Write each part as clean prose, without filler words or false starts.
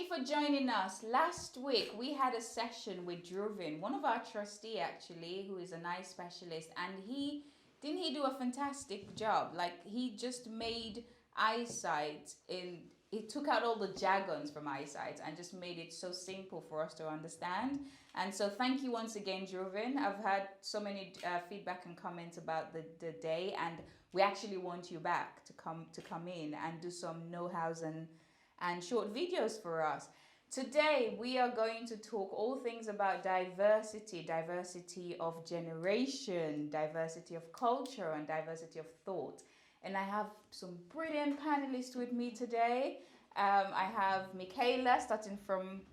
for joining us. Last week we had a session with Druvin, one of our trustee actually, who is an eye specialist, and he do a fantastic job. Like he just made eyesight in he took out all the jargons from eyesight and just made it so simple for us to understand. And so thank you once again, Druvin. I've had so many feedback and comments about the day, and we actually want you back to come in and do some know-hows and short videos for us. Today, we are going to talk all things about diversity, diversity of generation, diversity of culture, and diversity of thought. And I have some brilliant panelists with me today. I have Michaela, starting from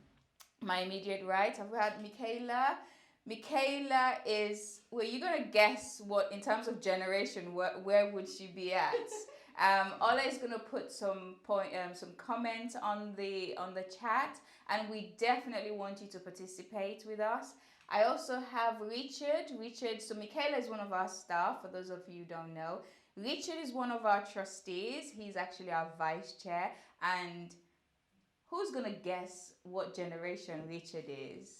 my immediate right. I've got Michaela. Michaela is, well, you're going to guess what, in terms of generation, where would she be at? Ola is gonna put some some comments on the chat, and we definitely want you to participate with us. I also have Richard. So Michaela is one of our staff. For those of you who don't know, Richard is one of our trustees. He's actually our vice chair. And who's gonna guess what generation Richard is?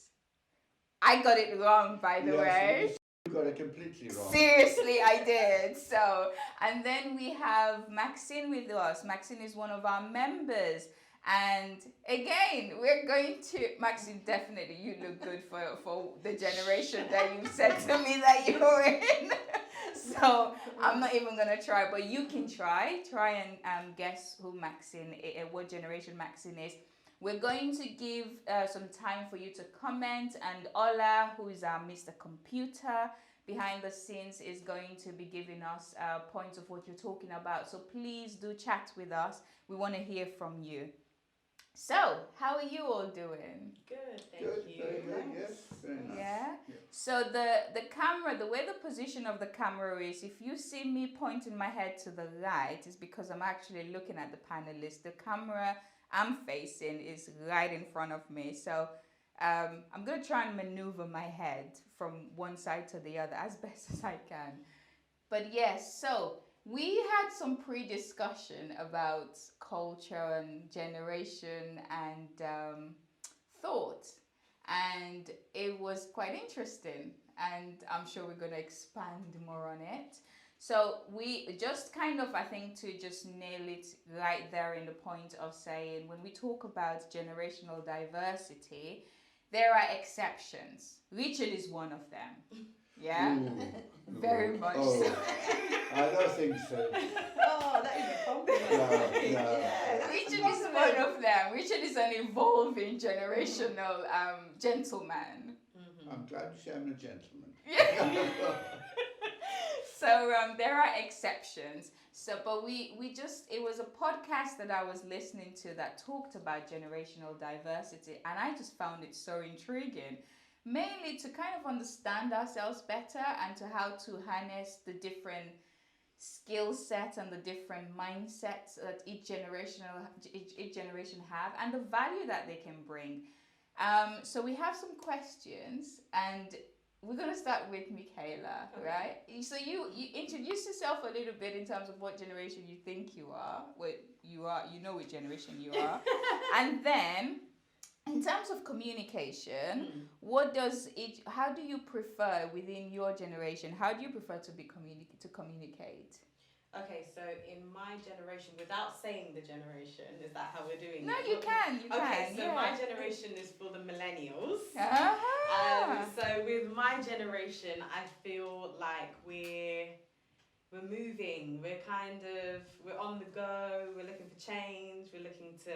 I got it wrong, by the way. You got it completely wrong. Seriously, I did. So, and then we have Maxine with us. Maxine is one of our members. And again, we're going to, Maxine, definitely you look good for the generation that you said to me that you're in. So I'm not even going to try, but you can try and guess who Maxine, what generation Maxine is. We're going to give some time for you to comment, and Ola, who is our Mr. Computer behind the scenes, is going to be giving us points of what you're talking about. So please do chat with us. We want to hear from you. So, how are you all doing? Good, thank you. Very good, yes. Very nice. Yeah? So the camera, the way the position of the camera is, if you see me pointing my head to the right, is because I'm actually looking at the panelists. The camera I'm facing is right in front of me. So I'm going to try and maneuver my head from one side to the other as best as I can. But yes, so we had some pre-discussion about culture and generation and thought. And it was quite interesting. And I'm sure we're going to expand more on it. So we just kind of, I think, to just nail it right there in the point of saying, when we talk about generational diversity, there are exceptions. Richard is one of them. Yeah? Very much so. I don't think so. Oh, that is a compliment. No. Yeah, Richard is one of them. Richard is an evolving generational gentleman. Mm-hmm. I'm glad you say I'm a gentleman. So there are exceptions. So, but we just, it was a podcast that I was listening to that talked about generational diversity, and I just found it so intriguing, mainly to kind of understand ourselves better and to how to harness the different skill set and the different mindsets that each generation have, and the value that they can bring. So we have some questions, and we're going to start with Michaela, okay. Right? So you introduce yourself a little bit in terms of what generation you think you are. You know which generation you are. And then, in terms of communication, how do you prefer within your generation? How do you prefer to communicate? Okay, so in my generation, without saying the generation, is that how we're doing it? No, you can. Okay, so yeah. my generation is for the millennials. Uh-huh. So with my generation, I feel like we're moving. We're on the go. We're looking for change. We're looking to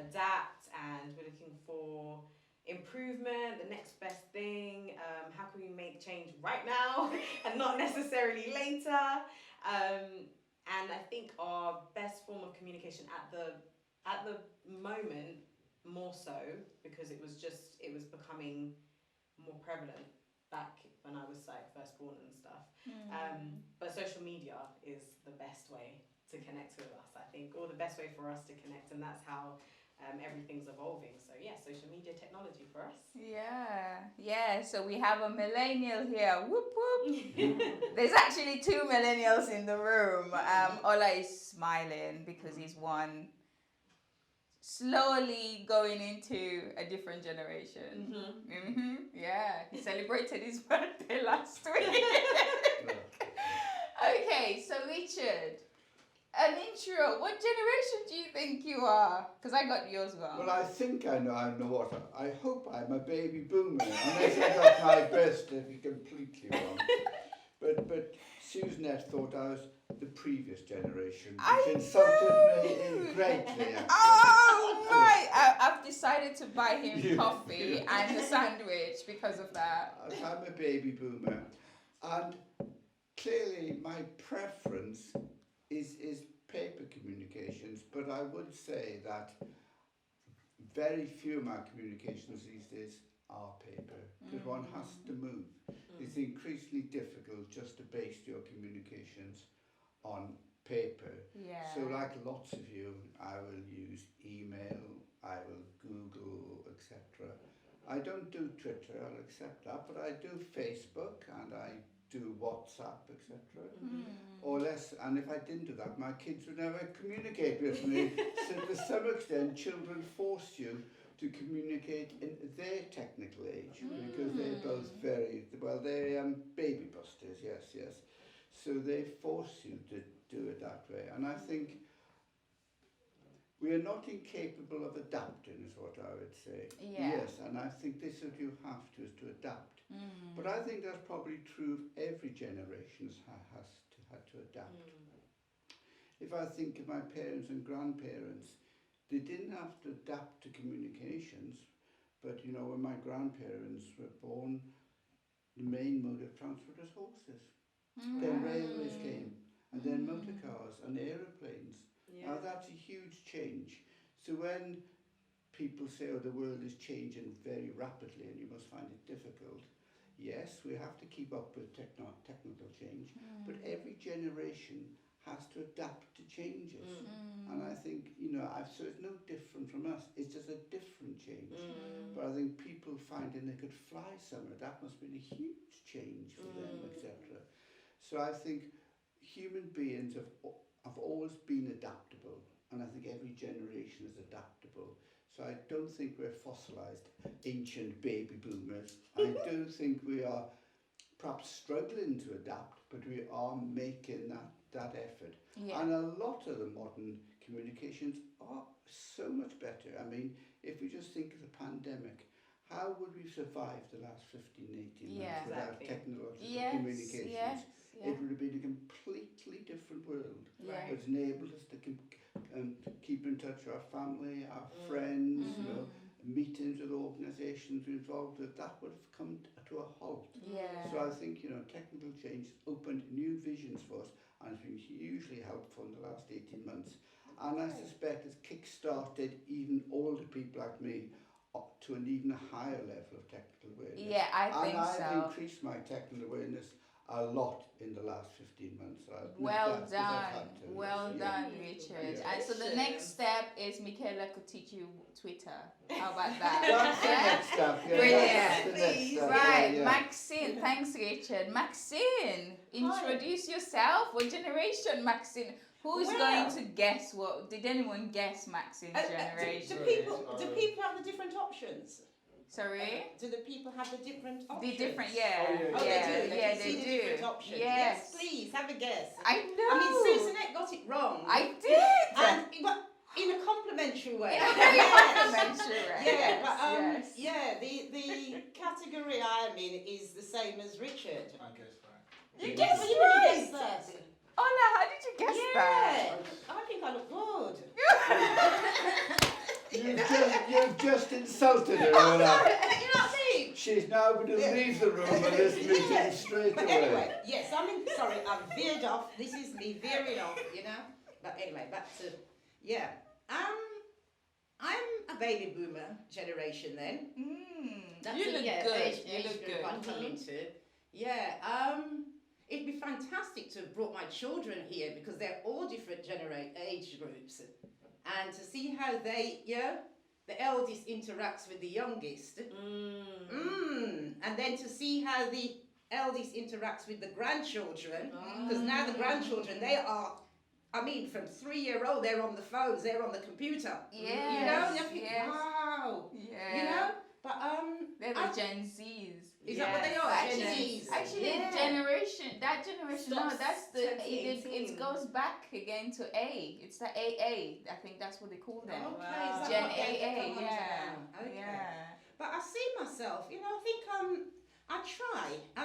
adapt, and we're looking for improvement, the next best thing. How can we make change right now and not necessarily later? And I think our best form of communication at the moment, more so, because it was becoming more prevalent back when I was like first born and stuff. But social media is the best way to connect with us, I think, or the best way for us to connect, and that's how everything's evolving. So yeah, social media technology for us. Yeah. So we have a millennial here. Whoop whoop. There's actually two millennials in the room. Ola is smiling because he's one slowly going into a different generation. Yeah, he celebrated his birthday last week. Okay, so Richard, an intro. What generation do you think you are? Because I got yours wrong. Well, I think I know what. I hope I'm a baby boomer, unless I got my best to be completely wrong. But Susanette thought I was the previous generation, which insulted me greatly. Actually. Oh, right. I've decided to buy him coffee and a sandwich because of that. I'm a baby boomer, and clearly my preference is paper communications, but I would say that very few of my communications these days are paper, because one has to move. It's increasingly difficult just to base your communications on paper. Yeah. So like lots of you, I will use email, I will Google, etc. I don't do Twitter, I'll accept that, but I do Facebook and I do WhatsApp, etc. Or less, and if I didn't do that, my kids would never communicate with me. So to some extent, children force you to communicate in their technical age, because they're both very, well, they're baby busters, yes. So they force you to do it that way. And I think we are not incapable of adapting, is what I would say. Yeah. Yes, and I think this is what you have to, is to adapt. But I think that's probably true of every generation has had to adapt. If I think of my parents and grandparents, they didn't have to adapt to communications, but you know, when my grandparents were born, the main mode of transport was horses. Then railways came, and then motor cars and aeroplanes. Now that's a huge change. So when people say, oh, the world is changing very rapidly and you must find it difficult, yes, we have to keep up with technical change, but every generation has to adapt to changes. And I think, you know, so it's no different from us, it's just a different change. But I think people finding they could fly somewhere, that must be a huge change for them, etc. So I think human beings have always been adaptable, and I think every generation is adaptable. So I don't think we're fossilized ancient baby boomers. I do think we are perhaps struggling to adapt, but we are making that effort. Yeah. And a lot of the modern communications are so much better. I mean, if we just think of the pandemic, how would we survive the last 15, 18 months without technological communications? Yes. It would have been a completely different world. Right. It's enabled us to keep in touch with our family, our friends, you know, meetings with organisations we're involved with. That would have come to a halt. Yeah. So I think, you know, technical change opened new visions for us, and it's been hugely helpful in the last 18 months. And I suspect it's kick-started even older people like me up to an even higher level of technical awareness. Yeah, I think so. And I've increased my technical awareness a lot in the last 15 months. Well done, Richard. Yeah. And so the next step is Michaela could teach you Twitter. How about that? That's the next step. Yeah, Brilliant. that's the next step. Right, Yeah. Maxine. Thanks, Richard. Maxine, introduce yourself. What generation, Maxine? Who's going to guess what? Did anyone guess Maxine's generation? Do people have the different options? Sorry? Do the people have the different options? The different, yeah. Oh, they do. Yeah, They they see the do. different options. Yes. Please have a guess. I know. I mean, Susanette got it wrong. I did. And but in a complimentary way. Very complimentary. Yeah, Yes, but yes. the category I'm in is the same as Richard. I guess right. You guessed well, you right. guessed that. Ola, how did you guess that? Yeah, I think I look good. You've just insulted her. You know what I mean? She's now going to leave the room of this meeting straight But away. anyway, yes, sorry, I've veered off. This is me veering off, you know. But anyway, back to, yeah. I'm a baby boomer generation then. That's You it, look yeah, good. age You look group good. I come into. Yeah, it'd be fantastic to have brought my children here because they're all different age groups. And to see how they, the eldest interacts with the youngest. And then to see how the eldest interacts with the grandchildren. Because now the grandchildren, they are I mean, from 3-year-old, they're on the phones, they're on the computer. Yes, You know, and I think, yes. wow. Yeah. You know, but They're the Gen Zs. is that what they are? Actually, Gen Zs. actually, Yeah. that generation. No, Stops that's the. It 2018. goes back again to A. It's the AA. I think that's what they call them. Okay, Wow. is that Gen what they AA. come under Yeah. now? Okay. Yeah. But I see myself, you know, I think I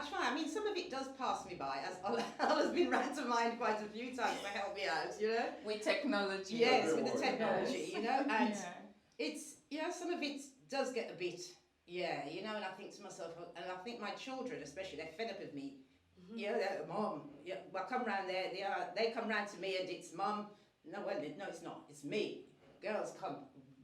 try. I mean, some of it does pass me by, as Al has been ran to mind quite a few times to help me out, you know. With technology. Yes, with the technology, you know, and Yeah. it's, you know, some of it does get a bit, yeah, you know, and I think to myself, and I think my children, especially, they're fed up with me. You know, they're, Mom, yeah, well, I come round there, they come round to me and it's Mum. No, well, no, it's not, it's me. Girls, come,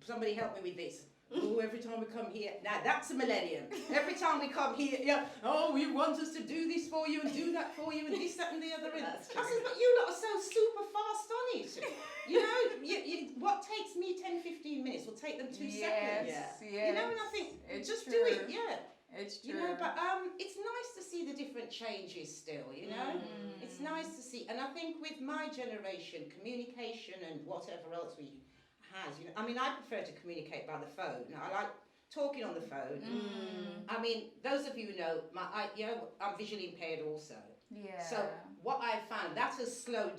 somebody help me with this. Oh, every time we come here, now that's a millennium. Every time we come here, yeah, oh, you want us to do this for you and do that for you and this, that and the other. And I That's said, true. but you lot are so super fast on it. You know, what takes me 10, 15 minutes will take them 2 seconds. Yes. You know, and I think, It's just true. do it, yeah. It's true. You know, but it's nice to see the different changes still, you know. It's nice to see, and I think with my generation, communication and whatever else we has, you know, I mean, I prefer to communicate by the phone. I like talking on the phone. I mean, those of you who know, you know, I'm visually impaired also. Yeah. So what I found, that has slowed me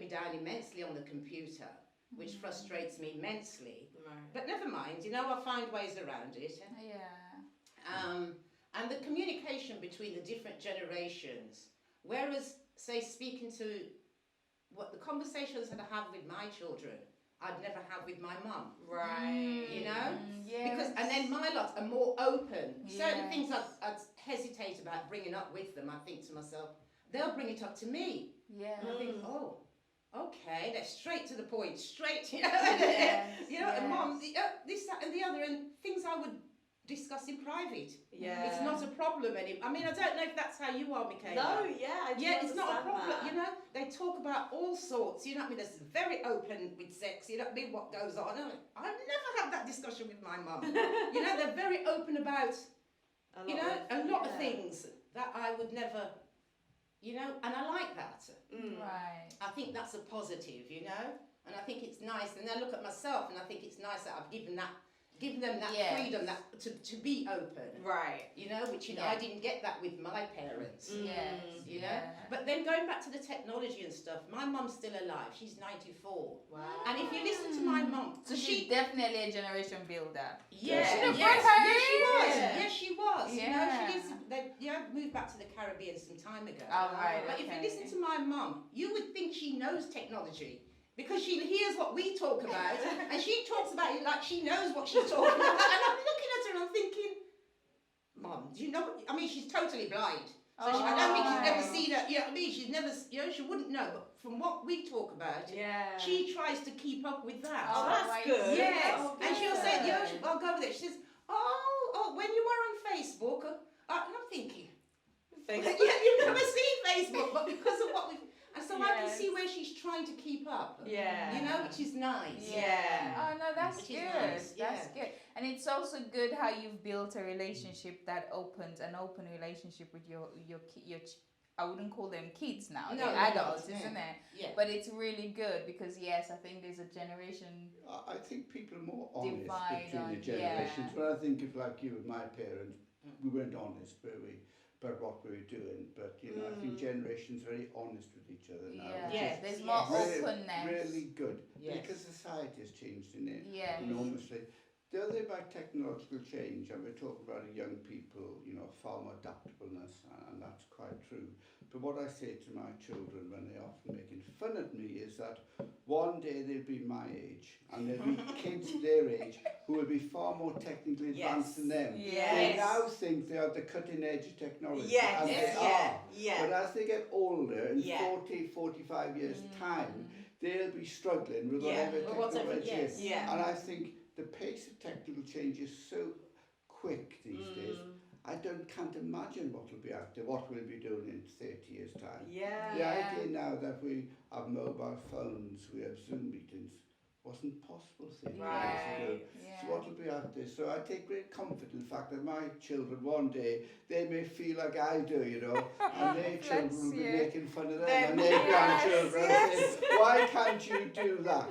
down immensely on the computer, which frustrates me immensely. Right. But never mind, you know, I'll find ways around it. Yeah. And the communication between the different generations, whereas, say, speaking to what the conversations that I have with my children, I'd never have with my mum. Right. You know? Yes. Because, and then my lot are more open. Certain Yes. things I'd hesitate about bringing up with them, I think to myself, they'll bring it up to me. Yeah. And I think, oh, okay, they're straight to the point, straight, you know, Yes, you know, and yes. Mum, this, that, and the other, and things I would discuss in private. Yeah. It's not a problem anymore. I mean, I don't know if that's how you are, Michaela. No, yeah, I do Yeah, it's not a understand problem. that. You know, they talk about all sorts. You know what I mean? They're very open with sex. You know what I mean? What goes on? I've never had that discussion with my mum. You know, they're very open about, a lot of things that I would never, you know, and I like that. Right. I think that's a positive, you know, and I think it's nice. And I look at myself, and I think it's nice that I've given them that Yes. freedom that to be open. Right. You know, which you know Yeah. I didn't get that with my parents. Yes. You know, Yeah. but then going back to the technology and stuff, my mum's still alive. She's 94, Wow. and if you listen to my mum, So she's definitely a generation builder. yes, Should have yes, brought her yes, she was, in. yes, she was. Yeah. You know, she lives. They moved back to the Caribbean some time ago. All right. But if you okay. listen to my mum, you would think she knows technology. Because she hears what we talk about, and she talks about it like she knows what she's talking about. And I'm looking at her and I'm thinking, Mum, do you know? I mean, she's totally blind. So I don't think she's ever seen it. You know what I mean? She's never, you know, she wouldn't know. But from what we talk about, Yeah. she tries to keep up with that. Oh, that's right. good. Yes, Oh, and she'll good. say, you know, I'll go over there. She says, oh, when you were on Facebook, and I'm thinking, Facebook. yeah, you never see Facebook, but because of what we, and so I can Yes. see where she's trying to keep up. Yeah. You know, which is nice. Yeah. Oh no, that's Which is good. nice, That's good. And it's also good how you've built a relationship that opens an open relationship with your I wouldn't call them kids now. No, They're they're adults, not, isn't yeah. it? Yeah. But it's really good because yes, I think there's a generation. I think people are more honest Divide between the on- generations. yeah. When I think of like you and my parents, we weren't honest, were we? About what we were doing. But you know, I think generations are very honest with each other now. Yeah. which Yes, is There's yes. more really, openness. really good. Yes. Because society has changed in it Yes. enormously. The other thing about technological change, and we're talking about young people, you know, far more adaptableness, and that's quite true. But what I say to my children when they're often making fun of me is that one day they'll be my age, and there'll be kids their age who will be far more technically advanced than them. They Yes. now think they are the cutting edge of technology, Yes. and Yes. they Yeah. are. Yeah. But as they get older, in Yeah. 40, 45 years' time, they'll be struggling with Yeah. whatever With whatever, technology yes. is. Yeah. And I think the pace of technical change is so quick these days. I can't imagine what will be out there, what we'll be doing in 30 years' time. Yeah. The Yeah. idea now that we have mobile phones, we have Zoom meetings, wasn't possible 30 years ago. Right. Yeah. So what will be out there? So I take great comfort in the fact that my children one day, they may feel like I do, you know, and their children will be making fun of them and their grandchildren saying, why can't you do that?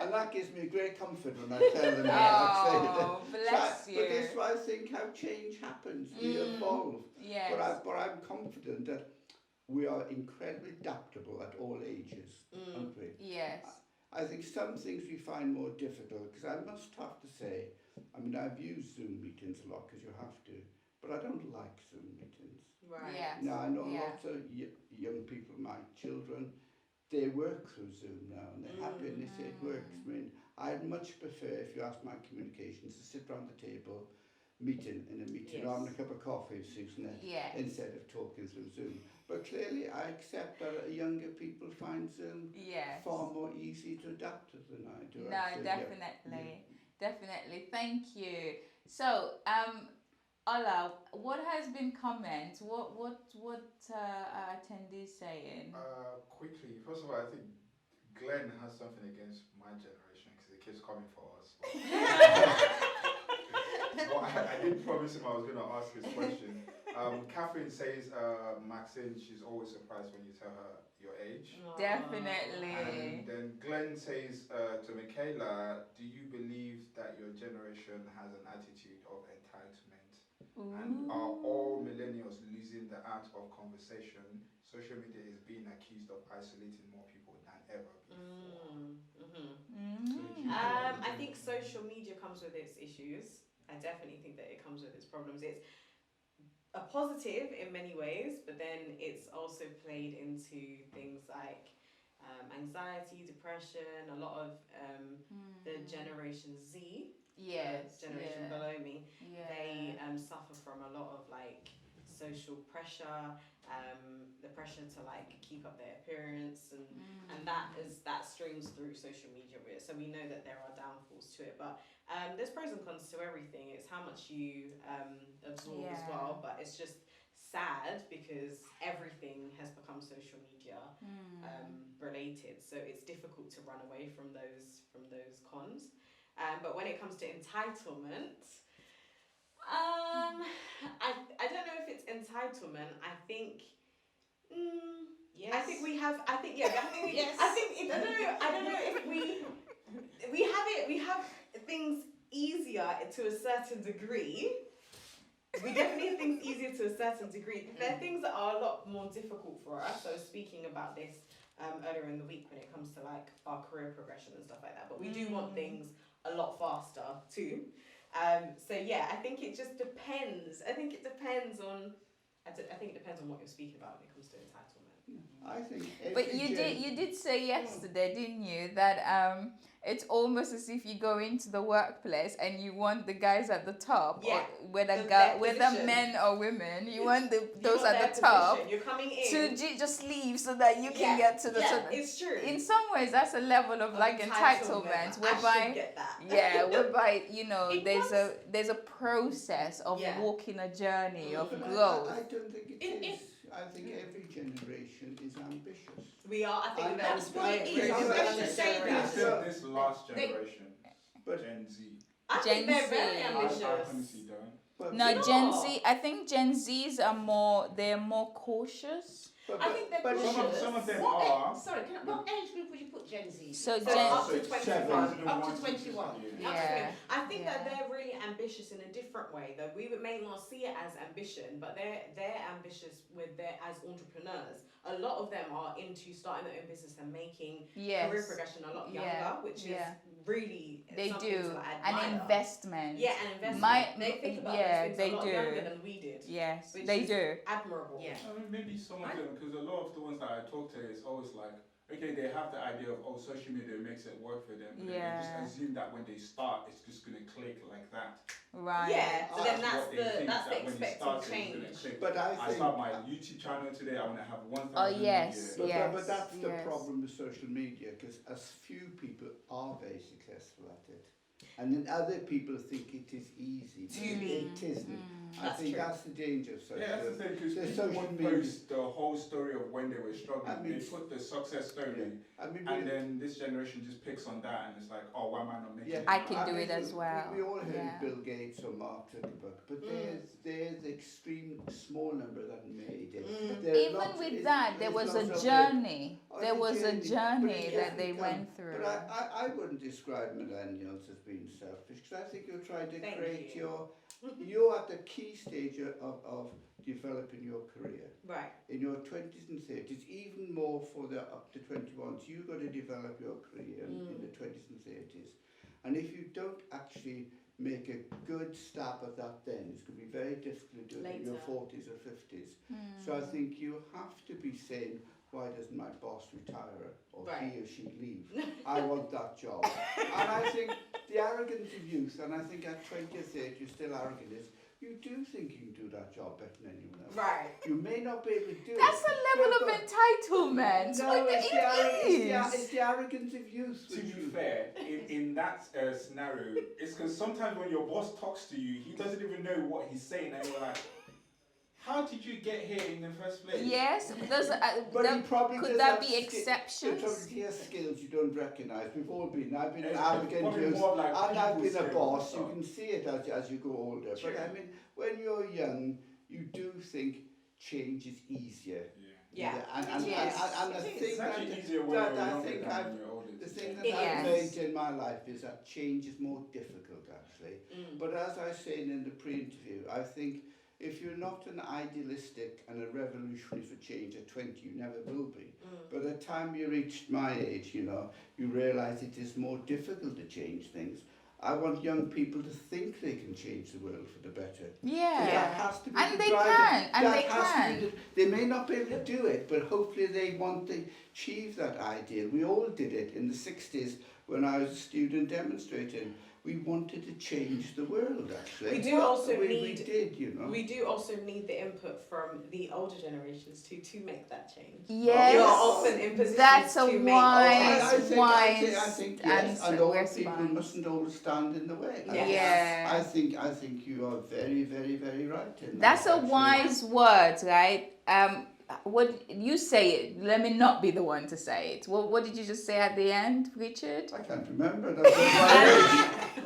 And that gives me great comfort when I tell them that. Oh, bless you. But this is why I think how change happens. We evolve. Yes. But I'm confident that we are incredibly adaptable at all ages, aren't we? Yes. I think some things we find more difficult, because I must have to say, I mean, I've used Zoom meetings a lot because you have to, but I don't like Zoom meetings. Right. Yes. Now, I know Yeah. lots of young people, my children, they work through Zoom now and they're happy and they say it works. I mean, I'd much prefer, if you ask my communications, to sit round the table, meeting in a meeting, or having a cup of coffee, Susan, Yes. instead of talking through Zoom. But clearly, I accept that younger people find Zoom Yes. far more easy to adapt to than I do. No, I'd say, definitely. Definitely. Thank you. So, Ola, what has been comments? What attendees saying? Quickly, first of all, I think Glenn has something against my generation because he keeps coming for us. Well, I did promise him I was going to ask this question. Catherine says, Maxine, she's always surprised when you tell her your age. Definitely. And then Glenn says to Michaela, do you believe that your generation has an attitude of entitlement? And are all millennials losing the art of conversation? Social media is being accused of isolating more people than ever before. I think social media comes with its issues. I definitely think that it comes with its problems. It's a positive in many ways, but then it's also played into things like anxiety, depression. A lot of the Generation Z, Yes. generation below me, Yeah. they suffer from a lot of like social pressure, the pressure to like keep up their appearance, and that streams through social media. So we know that there are downfalls to it, but there's pros and cons to everything. It's how much you absorb as well, but it's just sad because everything has become social media related. So it's difficult to run away from those cons. But when it comes to entitlement, I don't know if it's entitlement. I think. Yes. I think we have. I think yeah. I think. Yes. I think. I don't know if we have things easier to a certain degree. We definitely have things easier to a certain degree. There are things that are a lot more difficult for us. I was speaking about this earlier in the week when it comes to like our career progression and stuff like that. But we do want things a lot faster too. So yeah, I think it just depends. I think it depends on what you're speaking about when it comes to entitlement. I think. But you did say yesterday, didn't you, that it's almost as if you go into the workplace and you want the guys at the top, Yeah. or whether Position. men or women, you want those want at their the top position. You're coming in to just leave so that you can get to the top. it's true. In some ways, that's a level of like entitlement, I should whereby get that. whereby you know It there's a process of walking a journey of But growth. I don't think it is. I think every generation is ambitious. We are. I think And that's that's what why it it's is. very Let's much just the say same. that. This last generation, But Gen Z. I Gen think they're very Z. ambitious. I honestly don't. but, No, No. Gen Z. I think Gen Zs are more cautious. I think they're but cautious. Some of them What are. what age group would you put Gen Z? So So Gen up to So 21. Up to 21. Yeah. I think that Yeah. they're really ambitious in a different way. Though we may not see it as ambition, but they're ambitious as entrepreneurs. A lot of them are into starting their own business and making career progression a lot younger, which is really They something do to an admire. investment. Yeah, an investment. They think about those things they a lot do. younger than we did. Yes, Which they is do. admirable. Yeah. I mean, maybe some of them, because a lot of the ones that I talk to, it's always like, okay, they have the idea of, social media makes it work for them, but then they just assume that when they start, it's just going to click like that. Right. Yeah, so then That's what they think, that's the that when it expected starts, it's change. gonna click. But I I think. start my YouTube channel today, I want to have 1,000 Oh, yes, videos. yeah. But that's the yes. problem with social media, because as few people are very successful at it. And then other people think it is easy. It isn't. I That's think true. that's the danger of social Yeah, that's the thing, because the people social would media. post the whole story of when they were struggling. I mean, They put the success story, I mean, and then this generation just picks on that, and it's like, oh, why am I not making it? I can now? do it as well. We all heard Yeah. Bill Gates or Mark Zuckerberg, but there's the extreme small number that made it. There are Even lots- with it's- that, there there's was a lots of journey. Oh, There the was a But journey it that has they become- went through. But I wouldn't describe millennials as being selfish, because I think you're trying to Thank create you. you're at the key stage of developing your career. Right. In your 20s and 30s, even more for the up to 21s, you've got to develop your career in the 20s and 30s. And if you don't actually make a good stab at that then, it's going to be very difficult to do it in your Later. 40s or 50s. So I think you have to be saying, why doesn't my boss retire or he or she leave? I want that job. And I think the arrogance of youth, and I think at 20 or 30 you're still arrogant, is you do think you can do that job better than anyone else. Right. You may not be able to do That's it. a level of but- entitlement. No, Like, it's the arrogance of youth. To which be you- fair, in that scenario, it's because sometimes when your boss talks to you, he doesn't even know what he's saying, and you're like, how did you get here in the first place? Yes, those But he probably could does that have be ski- exceptions? He has skills you don't recognise. We've all been. I've been an It's arrogant probably youth, more like and I've people been a skills boss. and You stuff. can see it as you go older. True. But I mean, when you're young, you do think change is easier. Yeah. And Yes. I It is. think It's actually that, easier when that you're I younger think than I've when you're older. the thing that It I've is. made in my life is that change is more difficult actually. But as I was saying in the pre-interview, I think if you're not an idealistic and a revolutionary for change at 20, you never will be. By the time you reached my age, you realise it is more difficult to change things. I want young people to think they can change the world for the better. Yeah. That has to be And the they driver. can, and That they has to can. be they may not be able to do it, but hopefully they want to achieve that ideal. We all did it in the 60s when I was a student demonstrating. We wanted to change the world, actually. We do also we need. did. We do also need the input from the older generations to make that change. Yes. You are often in positions That's a to make wise, I think yes, answer, and all response. people mustn't always stand in the way. Yes. Yeah. I think you are very, very, very right in That's that. a wise word, right? What you say it. Let me not be the one to say it. What did you just say at the end, Richard? I can't remember. That shows my age.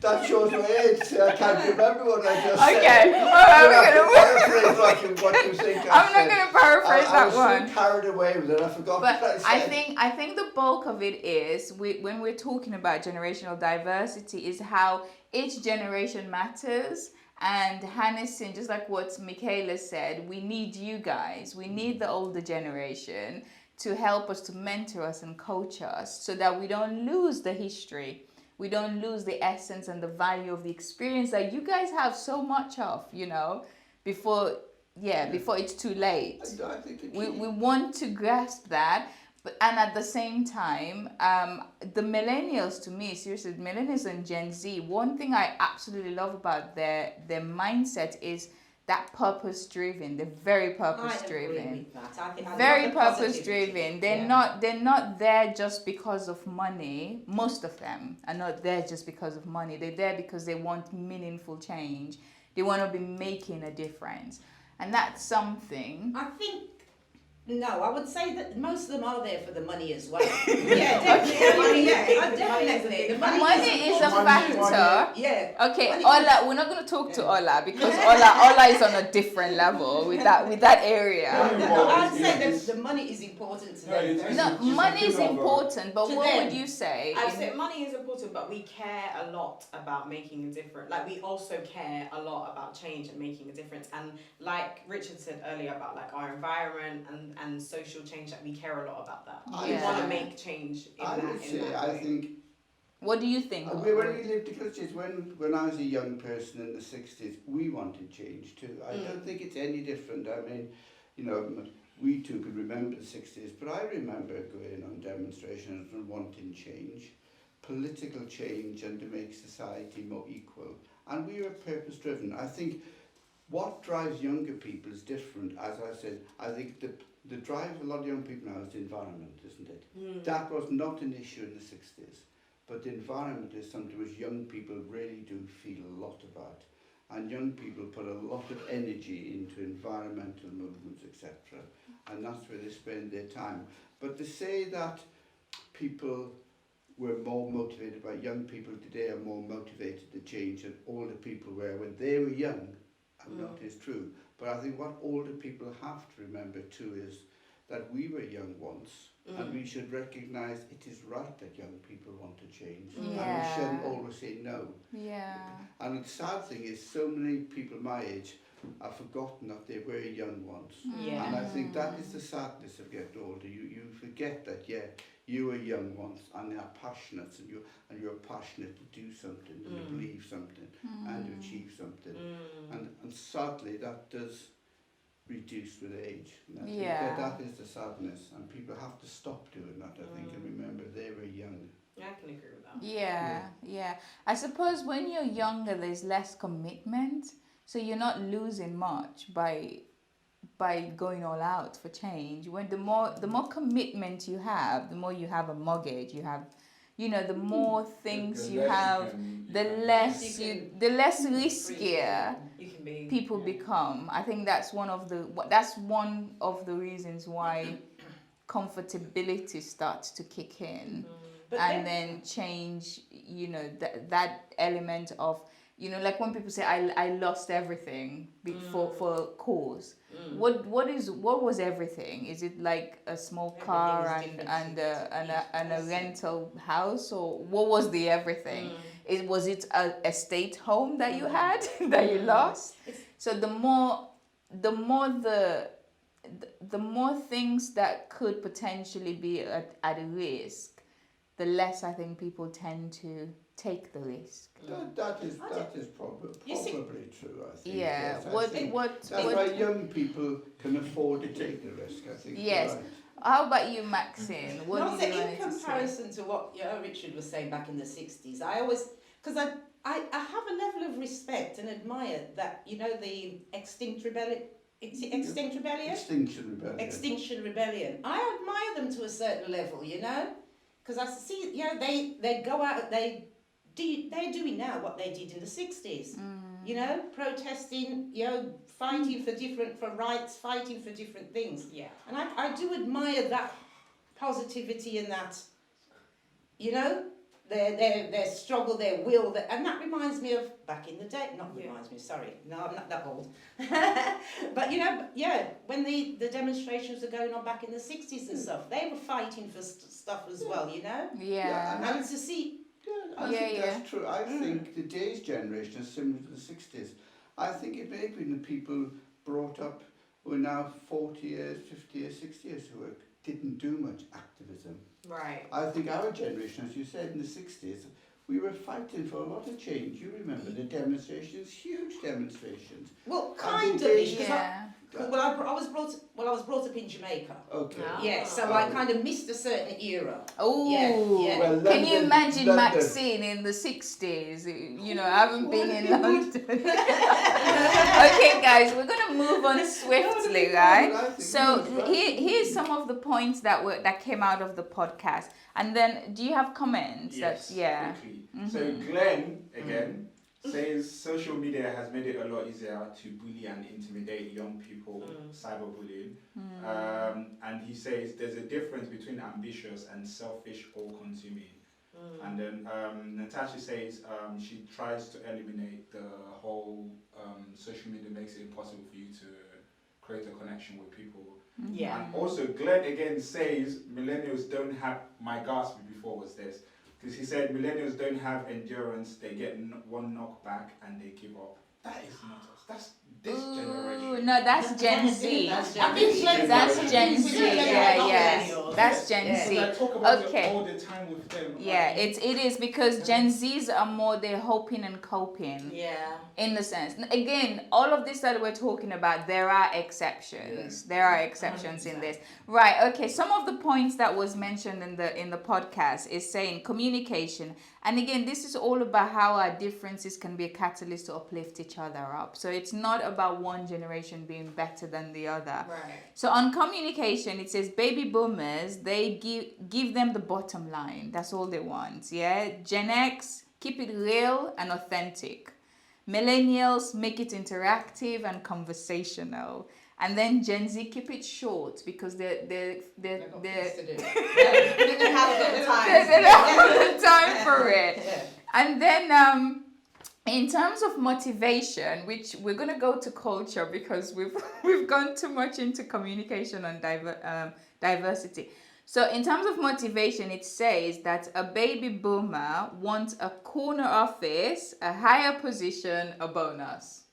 That shows my age. I can't remember what I just said. Okay. All right, Paraphrase what you think I'm not going to paraphrase I that was one. so carried away with it. I forgot But what I said. I think the bulk of it is when we're talking about generational diversity is how each generation matters. And Hannison, just like what Michaela said, we need you guys. We need the older generation to help us, to mentor us and coach us so that we don't lose the history. We don't lose the essence and the value of the experience that you guys have so much of, before it's too late. I think the We key- want to grasp that, and at the same time, the millennials, to me, seriously, millennials and Gen Z, one thing I absolutely love about their mindset is that purpose-driven. They're very purpose-driven. I agree with that. I think I Very love the positivity. purpose-driven. They're Yeah. not there just because of money. Most of them are not there just because of money. They're there because they want meaningful change. They want to be making a difference, and that's something. I think, no, I would say that most of them are there for the money as well. Yeah, definitely. Definitely. The Money is a factor. Yeah. Okay, Money Ola, we're not going to talk to Ola because Ola is on a different level with that area. No, I'd say that the money is important to No, them. it's- No, money is important, but To what them. would you say? I'd say money is important, but we care a lot about making a difference. Like, we also care a lot about change and making a difference. And like Richard said earlier about like our environment and social change, that we care a lot about that. We Yeah. want to make change in I that. would in say, that I way. think, What do you think? when we lived in villages, when I was a young person in the 60s, we wanted change too. I don't think it's any different. I mean, we too could remember the 60s, but I remember going on demonstrations and wanting change, political change, and to make society more equal. And we were purpose-driven. I think what drives younger people is different. As I said, I think the drive of a lot of young people now is the environment, isn't it? That was not an issue in the 60s. But the environment is something which young people really do feel a lot about. And young people put a lot of energy into environmental movements, etc. And that's where they spend their time. But to say that people were more motivated by young people today are more motivated to change than older people were when they were young, and not is true. But I think what older people have to remember too is that we were young once, and we should recognise it is right that young people want to change, and we shouldn't always say no. Yeah. And the sad thing is, so many people my age have forgotten that they were young once. Yeah. And I think that is the sadness of getting older. You forget that, you were young once, and you're passionate, and you're passionate to do something, and to believe something, and to achieve something. And sadly, that does reduce with age. And I think that is the sadness, and people have to stop doing that, I think, and remember they were young. I can agree with that. Yeah. I suppose when you're younger, there's less commitment, so you're not losing much by going all out for change. When the more commitment you have, the more you have a mortgage, you have, the more things you have, the less riskier You can be people become. I think that's one of the reasons why comfortability starts to kick in, and then change. That element of, like when people say I lost everything for a cause. What was everything? Is it like a small car and a rental house, or what was the everything? Was it a estate home that you had that you lost? So the more things that could potentially be at risk, the less I think people tend to take the risk. That is probably true, I think. Yeah. Yes, that's why young people can afford to take the risk, I think. Yes. Right. How about you, Maxine? What No, do you so want in to say? comparison to what Richard was saying back in the 60s, I always, because I have a level of respect and admire that, the Extinct Rebellion. Extinct Rebellion? Extinction Rebellion. Extinction Rebellion. I admire them to a certain level, because I see, they go out, they're doing now what they did in the 60s, protesting, fighting for rights, fighting for different things. Yeah. And I do admire that positivity and that, their struggle, their will, and that reminds me of back in the day. Reminds me, sorry, no, I'm not that old. But when the demonstrations were going on back in the 60s and stuff, they were fighting for stuff as well, Yeah. And to see. I think that's true. I think today's generation is similar to the 60s. I think it may have been the people brought up who are now 40 years, 50 years, 60 years who didn't do much activism. Right. I think our generation, as you said, in the 60s, we were fighting for a lot of change. You remember the demonstrations, huge demonstrations. Well, kind of. Yeah. I was brought up in Jamaica. Okay. Ah. Yeah, so I kind of missed a certain era. Oh, Yeah. Well, can you London- imagine London- Maxine in the 60s? I haven't been in London. Okay, guys, we're going to move on swiftly, right? So here's some of the points that came out of the podcast. And then, do you have comments? Yes, quickly. So Glenn, again, says social media has made it a lot easier to bully and intimidate young people, cyberbullying. And he says there's a difference between ambitious and selfish or consuming. And then Natasha says she tries to eliminate the whole social media makes it impossible for you to create a connection with people. Yeah. And also Glenn again says millennials don't have, my gasp before was this, because he said millennials don't have endurance, they get one knockback and they give up. That is not us, that's this generation. No, that's Gen Z. That's That's Gen Z. Yeah. That's Gen Because Z. I talk about Okay. it all the time with them. Yeah, it is because Gen Zs are more, they're hoping and coping. Yeah. In the sense, again, all of this that we're talking about, there are exceptions. There are exceptions in this, right? Okay, some of the points that was mentioned in the podcast is saying communication, and again, this is all about how our differences can be a catalyst to uplift each other up. So it's not about one generation being better than the other. Right. So on communication, it says baby boomers, they give them the bottom line. That's all they want. Yeah. Gen X, keep it real and authentic. Millennials, make it interactive and conversational. And then Gen Z, keep it short because they're They've got they things to do. They haven't got the time. they don't have the time for it. Yeah. And then in terms of motivation, which we're gonna go to culture because we've gone too much into communication and diversity. So in terms of motivation, it says that a baby boomer wants a corner office, a higher position, a bonus.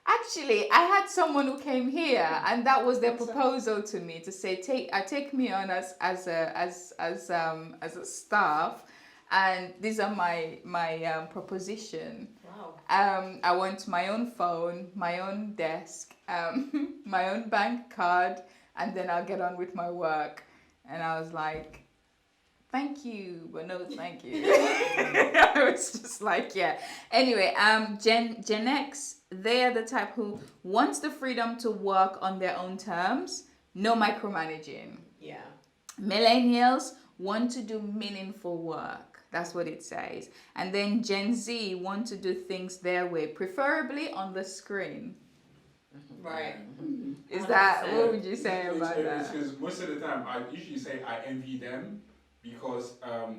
Actually, I had someone who came here, and that was their proposal to me to say, take me on as a staff, and these are my proposition. Wow. I want my own phone, my own desk, my own bank card, and then I'll get on with my work. And I was like, thank you, but no thank you. I was just like, yeah. Anyway, Gen X, they are the type who wants the freedom to work on their own terms, no micromanaging. Yeah. Millennials want to do meaningful work. That's what it says. And then Gen Z want to do things their way, preferably on the screen. Right. Is that, 100%. what would you say about It's that? because most of the time I usually say I envy them because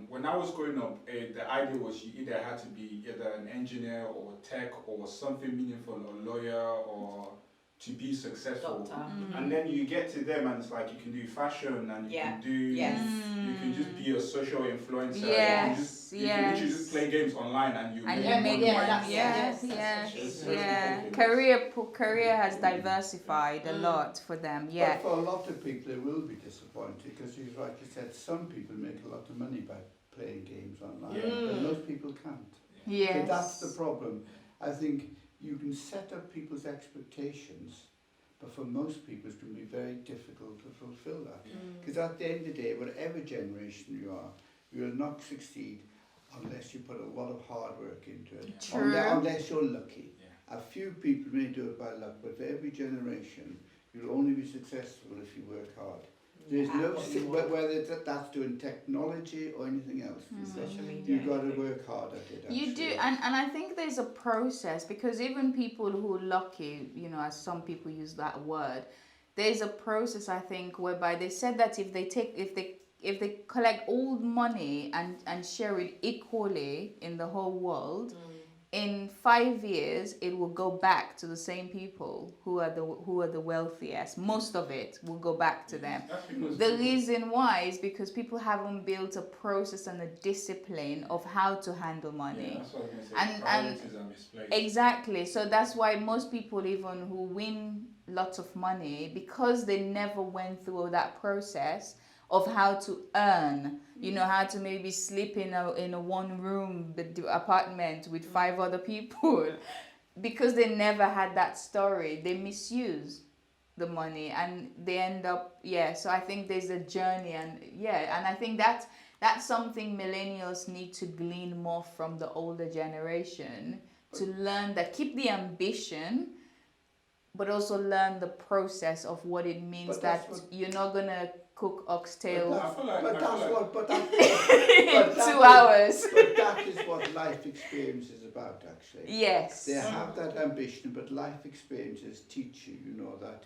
when I was growing up, the idea was you either had to be either an engineer or tech or something meaningful, or lawyer, or to be successful. Doctor. And then you get to them and it's like you can do fashion and you Yeah. can do, Yes. you can just be a social influencer. Yes, you can literally just yes. play games online and you And make you make money. money. Yes, Yes, yes, yes, yes. yeah. Career has diversified a lot for them. Yeah. But for a lot of people, it will be disappointing because, you rightly said, some people make a lot of money by playing games online, but most people can't. Yes. So that's the problem. I think you can set up people's expectations, but for most people it's going to be very difficult to fulfill that. Because at the end of the day, whatever generation you are, you will not succeed unless you put a lot of hard work into it. True. Unless you're lucky. Yeah. A few people may do it by luck, but for every generation, you'll only be successful if you work hard. There's no, whether that's doing technology or anything else. Social media. You've got to work hard at it. You do, actually. and I think there's a process because even people who are lucky, you know, as some people use that word, there's a process I think whereby they said that if they collect all the money and share it equally in the whole world, in 5 years it will go back to the same people who are the wealthiest. Most of it will go back to them. That's because The reason why is because people haven't built a process and a discipline of how to handle money. Yeah, that's what I was going to say. And- Priorities are misplaced. Exactly. So that's why most people, even who win lots of money, because they never went through that process of how to earn, you know, how to maybe sleep in a one room apartment with 5 other people, because they never had that story, they misuse the money and they end up, so I think there's a journey, and I think that's something millennials need to glean more from the older generation, to learn that, keep the ambition, but also learn the process of what it means But that that's what- you're not gonna cook But oxtail that's, I feel like- but I that's feel like- what, but that, in but that 2 hours. But that is what life experience is about, actually. Yes. They have that ambition, but life experiences teach you, you know, that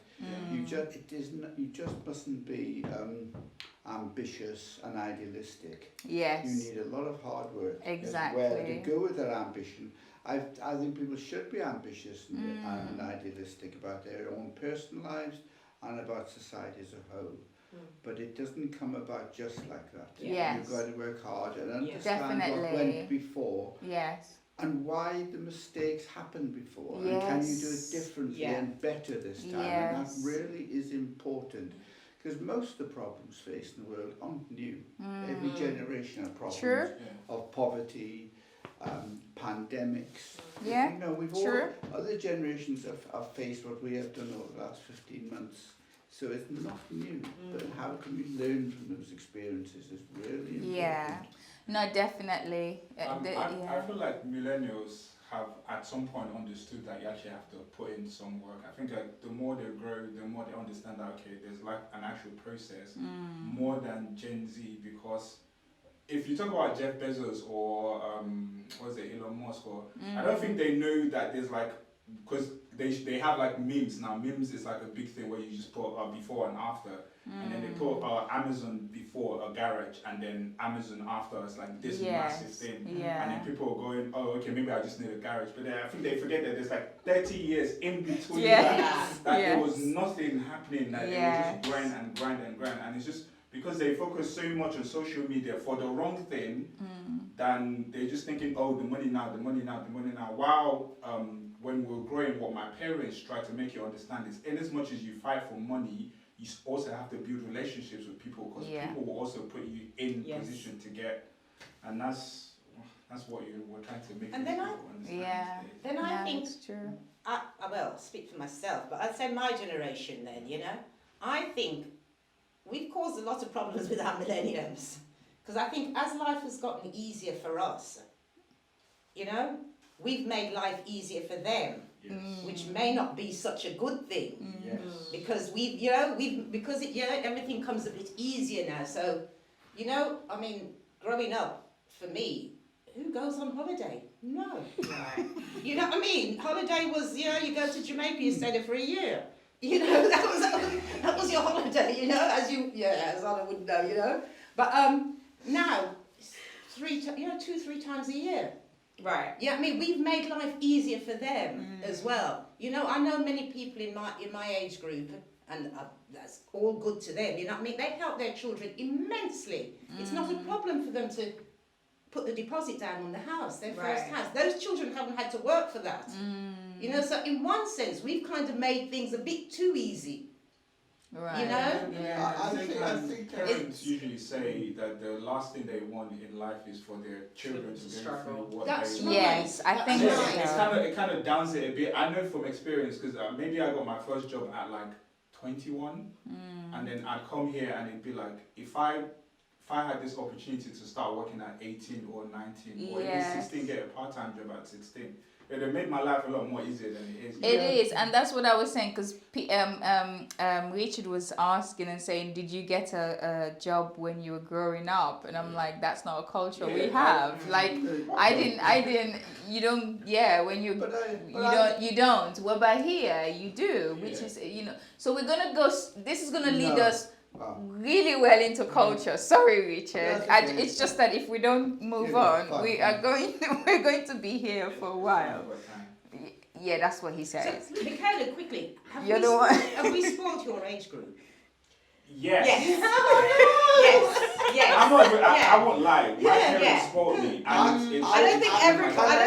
you just mustn't be ambitious and idealistic. Yes. You need a lot of hard work Exactly. as well to go with their ambition. I think people should be ambitious and idealistic about their own personal lives and about society as a whole. But it doesn't come about just like that. Yes. You've got to work hard and understand what Definitely. went before Yes. and why the mistakes happened before. And can you do it Yes. differently and better this time? And that Yes. really is important. Because most of the problems faced in the world aren't new. Every generation has problems True. of poverty, pandemics. Yeah, You know, we've true. all, other generations have faced what we have done over the last 15 months. So it's not new, but how can we learn from those experiences is really important. Yeah. No, definitely. I feel like millennials have at some point understood that you actually have to put in some work. I think like the more they grow, the more they understand that okay, there's like an actual process more than Gen Z, because if you talk about Jeff Bezos or what's it, Elon Musk, or I don't think they know that there's like, because they have like memes now. Memes is like a big thing where you just put before and after, and then they put Amazon before a garage, and then Amazon after is like this massive thing, and then people are going, oh okay, maybe I just need a garage, but then I think they forget that there's like 30 years in between that there was nothing happening, that they would just grind and grind and grind, and it's just because they focus so much on social media for the wrong thing, then they're just thinking, oh, the money now, the money now, the money now. While when we were growing, what my parents tried to make you understand is, in as much as you fight for money, you also have to build relationships with people, because people will also put you in position to get, and that's what we're trying to make and then people understand. Then I think, it's true. I will speak for myself, but I'd say my generation then, you know, I think we've caused a lot of problems with our millennials, because I think as life has gotten easier for us, you know, we've made life easier for them, which may not be such a good thing, because everything comes a bit easier now. So, you know, I mean, growing up for me, who goes on holiday? No, you know what I mean. Holiday was, you know, you go to Jamaica, you stay there for a year. You know, that was your holiday, you know, as Anna would know, you know. But now, 2-3 times a year. Right. Yeah, I mean, we've made life easier for them as well. You know, I know many people in my age group, and that's all good to them, you know what I mean? They help their children immensely. It's not a problem for them to put the deposit down on the house, their first house. Those children haven't had to work for that. You know, so in one sense, we've kind of made things a bit too easy. Right. You know? I think parents usually say that the last thing they want in life is for their children to go through what That's they right. Yes, I think it kind of downs it a bit. I know from experience, because maybe I got my first job at like 21, and then I'd come here and it'd be like, if I had this opportunity to start working at 18 or 19 or even 16, get a part-time job at 16, it would make my life a lot more easier than it is. It is, and that's what I was saying, because Richard was asking and saying, did you get a job when you were growing up? And I'm like, that's not a culture we have. Like, I didn't, you don't, when you don't. Well, but here you do, which is, you know, so we're going to go, this is going to lead us really well into culture. Sorry, Richard. Okay. It's just that if we don't move on, we're going to be here for a while. Yeah, that's what he says. So, Michaela, quickly, have we spoiled your age group? Yes. Yes. I won't lie. My parents spoiled me. I don't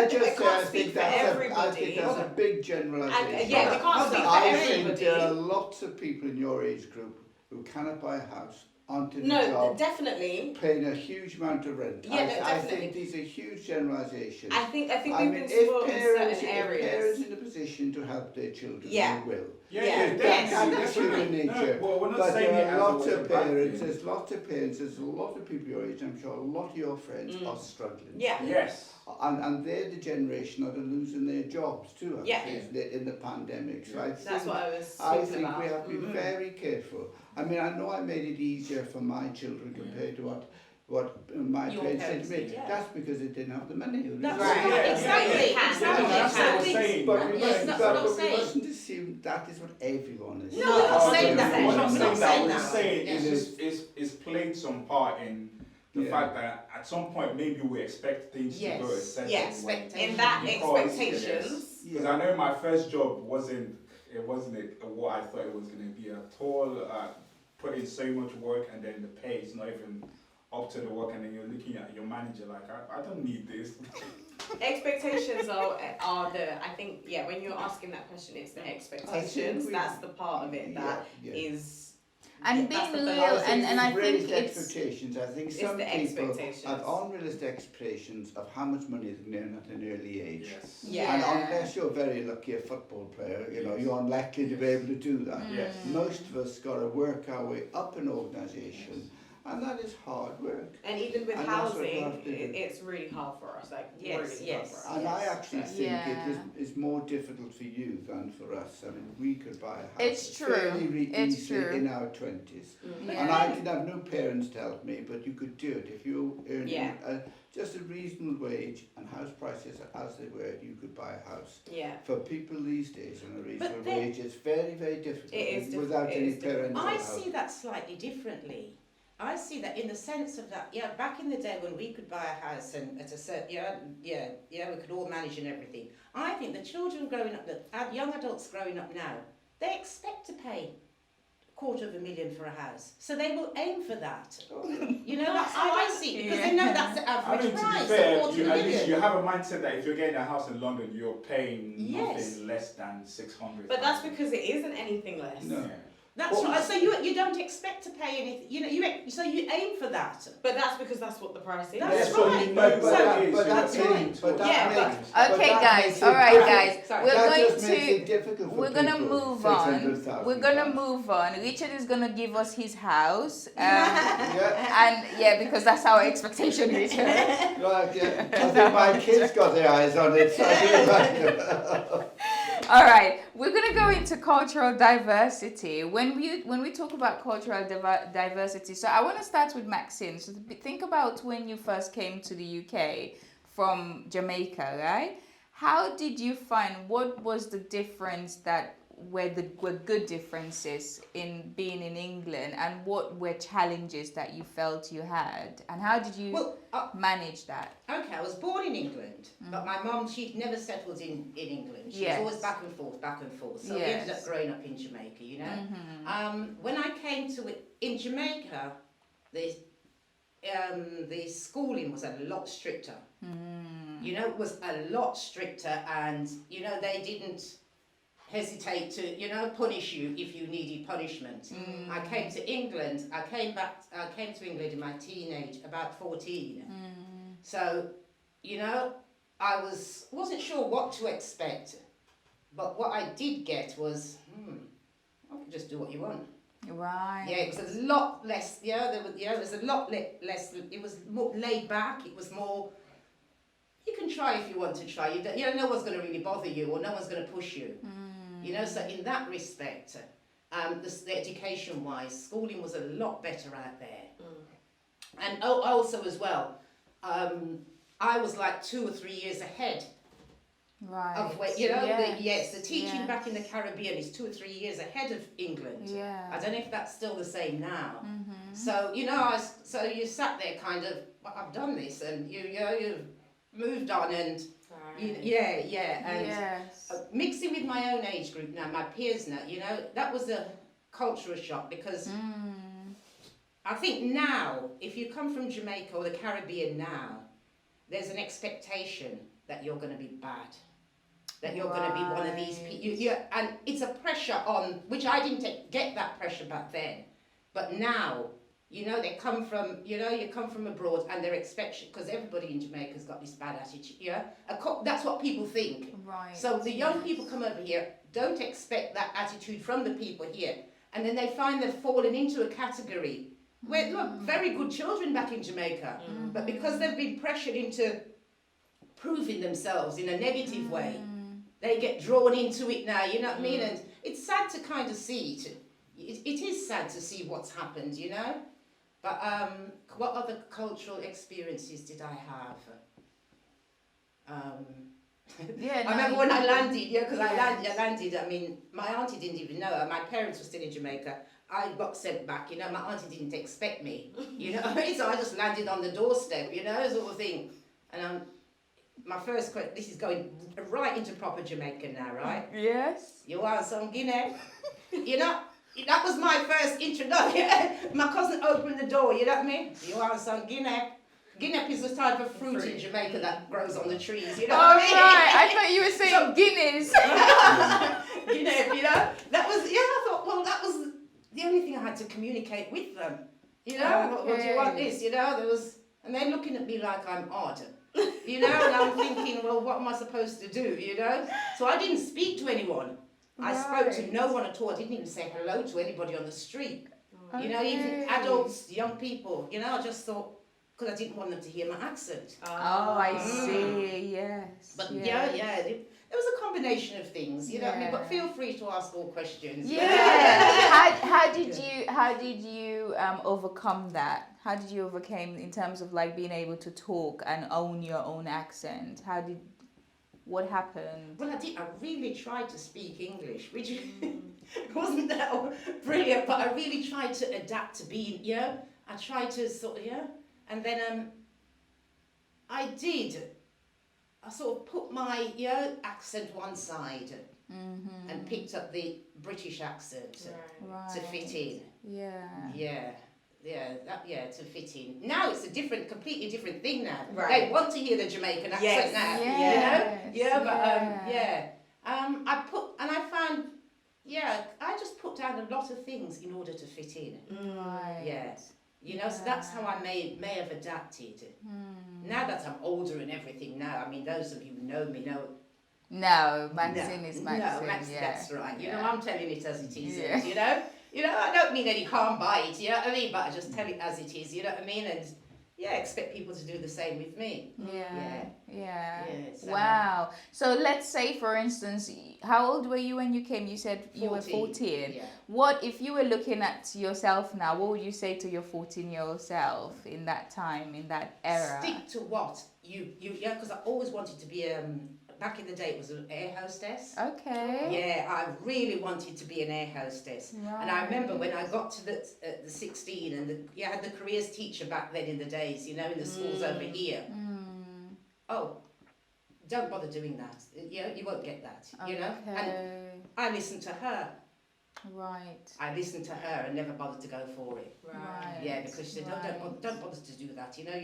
think we can't speak for everybody. I think that's a big generalisation. We can't speak for I everybody. think there are lots of people in your age group who cannot buy a house, aren't in a job, definitely paying a huge amount of rent. I think these are huge generalisations. I think we've been spoiled in certain areas. If parents in a position to help their children, they will. That's human nature. Well, we're not But saying there it are as lots a of bad parents, thing. there's lots of parents, there's a lot of people your age, I'm sure a lot of your friends are struggling. Yeah. Yes. And they're the generation that are losing their jobs too, in the pandemic. So That's what I was I talking think about. we have to be very careful. I mean, I know I made it easier for my children compared to what my Your parents said parents to me. did, yeah. That's because they didn't have the money. That's Right. right. Exactly. That's what I'm saying. But we Yes, that's what I'm mustn't saying. assume that is what everyone is. No, we're not saying that. We're not We're not saying that. saying We're that. just saying Yeah. it's played some part in the fact that at some point maybe we expect things to go a certain way. In that Because- expectations. Because I know my first job wasn't what I thought it was going to be at all. Put in so much work and then the pay is not even up to the work, and then you're looking at your manager like, I don't need this. Expectations are the, I think, when you're asking that question, it's the expectations. That's the part of it that is. And that's being the real, first- and I think raised it's expectations. I think it's some the people expectations. have unrealistic expectations of how much money they can earn at an early age. Yes. Yeah. And unless you're very lucky, a football player, you know, you're unlikely to be able to do that. Yes. Most of us got to work our way up an organisation And that is hard work. And even with And that's what you housing, have to do. it's really hard for us. Like, Yes, really yes. hard for us. And I actually Yes. think Yeah. it is more difficult for you than for us. I mean, we could buy a house It's true. fairly It's easily true. in our 20s. Mm. And I didn't have no parents to help me, but you could do it. If you earn Yeah. just a reasonable wage and house prices as they were, you could buy a house. Yeah. For people these days on a reasonable then- wage, it's very, very difficult It is difficult. without It any is difficult. parental I help. see that slightly differently. I see that in the sense of that, yeah, back in the day when we could buy a house and at a certain, we could all manage and everything. I think the children growing up, the young adults growing up now, they expect to pay $250,000 for a house, so they will aim for that. Oh, yeah. You know, that's how I see it, because they know that's the I average mean, to be price, fair, of $250,000. at least you have a mindset that if you're getting a house in London, you're paying Yes. nothing less than 600. But that's because it isn't anything less. No. Yeah. That's Well- right. So you don't expect to pay anything. You know, so you aim for that. But that's because that's what the price is. That's Yeah, so right. you know But what that- it is, but you're that's paying it. But towards that Yeah, makes- but- but Okay, that guys. makes All it right, difficult. guys. Sorry. We're That going just makes to. it difficult for We're gonna people, move on. £600,000. We're gonna move on. Richard is gonna give us his house. Yeah, And yeah, because that's our expectation, Richard. right, yeah. I think my kids got their eyes on it. So I think All right, we're gonna go into cultural diversity. When we talk about cultural diversity, so I want to start with Maxine. So think about when you first came to the UK from Jamaica, right? How did you find? What was the difference that were good differences in being in England, and what were challenges that you felt you had, and how did you Well, manage that? okay, I was born in England, but my mum, she'd never settled in England. She Yes. was always back and forth. So we ended Yes. up growing up in Jamaica, you know. Mm-hmm. When I came to it in Jamaica, the schooling was a lot stricter. You know, it was a lot stricter, and you know they didn't hesitate to, you know, punish you if you needed punishment. I came to England. I came to England in my teenage, about 14. So, you know, I wasn't sure what to expect, but what I did get was, I can just do what you want. Right. Yeah, it was a lot less. It was a lot less. It was more laid back. It was more. You can try if you want to try. You know, no one's going to really bother you, or no one's going to push you. You know, so in that respect, the education-wise, schooling was a lot better out there. And also as well, I was like 2 or 3 years ahead Right. of where, you know, Yes. the teaching Yes. back in the Caribbean is 2 or 3 years ahead of England. Yeah. I don't know if that's still the same now. So, you know, so you sat there kind of, well, I've done this, and you've moved on, and and Yes. mixing with my own age group now, my peers now, you know, that was a cultural shock, because I think now, if you come from Jamaica or the Caribbean now, there's an expectation that you're going to be bad, that you're going to be one of these people, and it's a pressure on, which I didn't get that pressure back then, but now, you know, they come from, you know, you come from abroad and they're expecting, because everybody in Jamaica's got this bad attitude, yeah? That's what people think. Right. So the young people come over here, don't expect that attitude from the people here, and then they find they've fallen into a category where, look, very good children back in Jamaica, but because they've been pressured into proving themselves in a negative way, they get drawn into it now, you know what I mean? And it's sad to kind of see it. It is sad to see what's happened, you know? But what other cultural experiences did I have? Yeah. I remember when I landed, because I landed, I mean, my auntie didn't even know. My parents were still in Jamaica. I got sent back, you know, my auntie didn't expect me, you know, so I just landed on the doorstep, you know, sort of thing. And my first question, this is going right into proper Jamaican now, right? Yes. You want some Guinea? You know, that was my first introduction. My cousin opened the door, you know what I mean? You want some Guinea? Guinea is the type of fruit in Jamaica that grows on the trees, you know Oh what I mean? right. I thought you were saying Guinness. Guinea, you know? That was, I thought, well, that was the only thing I had to communicate with them. You know, what do you want this? You know, and they're looking at me like I'm odd. You know, and I'm thinking, well, what am I supposed to do? You know? So I didn't speak to anyone. I spoke to no one at all. I didn't even say hello to anybody on the street. You know, even Okay. adults, young people, you know, I just thought, because I didn't want them to hear my accent. Oh, I Ah. see. Yes. But yes. there was a combination of things, you know what I mean? But Yeah. feel free to ask all questions. Yeah. How did you overcome that? How did you overcome in terms of like being able to talk and own your own accent? What happened? Well, I really tried to speak English, which wasn't that brilliant, but I really tried to adapt to being, you know, I tried to sort of, and then I sort of put my, accent one side Mm-hmm. and picked up the British accent Right. to fit in. Yeah. To fit in. Now it's a completely different thing now. Right. They want to hear the Jamaican accent Yes. now. Yes. You know? Yeah. I just put down a lot of things in order to fit in. Right. Yes. You know, so that's how I may have adapted. Hmm. Now that I'm older and everything now, I mean, those of you who know me know. No, Maxine is No, Maxine. Yeah. that's right. You Yeah. know, I'm telling it as it is. Yeah. You know, I don't mean any harm by it. You know what I mean? But I just tell it as it is. You know what I mean? And expect people to do the same with me. Yeah. Yes, Wow. So let's say, for instance, how old were you when you came? You said you were 14. Yeah. What if you were looking at yourself now? What would you say to your 14-year-old self in that time, in that era? Stick to what because I always wanted to be back in the day it was an air hostess. Okay. Yeah, I really wanted to be an air hostess. Right. And I remember when I got to the 16 and I had the careers teacher back then in the days, you know, in the schools over here. Mm. Oh, don't bother doing that. You won't get that, you know. And Okay. I listened to her. Right. I listened to her and never bothered to go for it. Right. Yeah, because she said, Right. don't bother to do that. You know,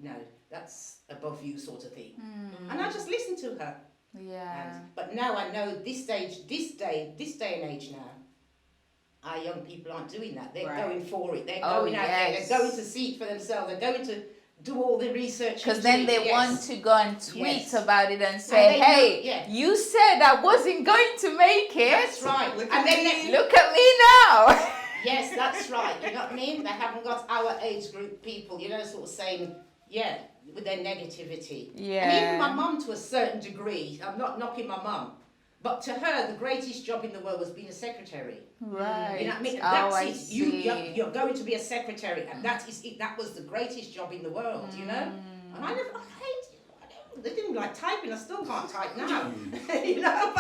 no, that's above you sort of thing. Mm. And I just listened to her. Yeah. But now I know this day and age now, our young people aren't doing that. They're Right. going for it. They're Oh, going out there. yes. They're going to see it for themselves. They're going to do all the research. Because into then it. they Yes. want to go and tweet Yes. about it and say, they hey, know- yeah. you said I wasn't going to make it. That's right. Look and at then me. Look at me now. yes, that's right. You know what I mean? They haven't got our age group people, you know, sort of saying, with their negativity. Yeah. And even my mum to a certain degree, I'm not knocking my mum, but to her, the greatest job in the world was being a secretary. Right. You know what I mean? And Oh, that's I it. see. You're going to be a secretary, and that is it. That was the greatest job in the world, you know? And I hate it. They didn't like typing. I still can't type now. you know,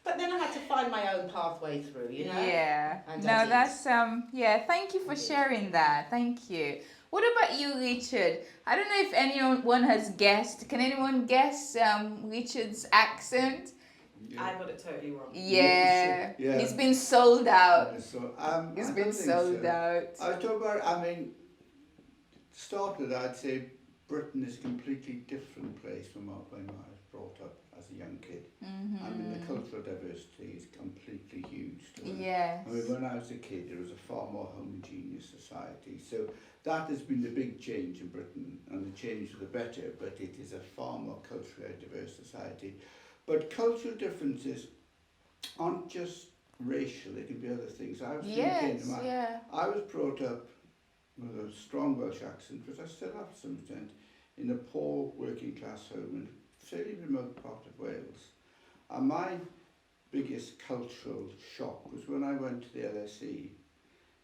but then I had to find my own pathway through, you know? Yeah. And No, I did. that's thank you for I did. sharing that. Thank you. What about you, Richard? I don't know if anyone has guessed. Can anyone guess Richard's accent? I got it totally wrong. Yeah. Yeah. He's been sold out. So, He's I been don't think sold so. out. I was talking about, I mean, to start with, I'd say Britain is a completely different place from when I was brought up as a young kid. I mean, the cultural diversity is completely huge. Yes. I mean, when I was a kid, it was a far more homogeneous society. So that has been the big change in Britain, and the change for the better, but it is a far more culturally diverse society. But cultural differences aren't just racial, they can be other things. I was Yes, thinking, yeah. I was brought up with a strong Welsh accent, which I still have to some extent, in a poor working class home in a fairly remote part of Wales. And my biggest cultural shock was when I went to the LSE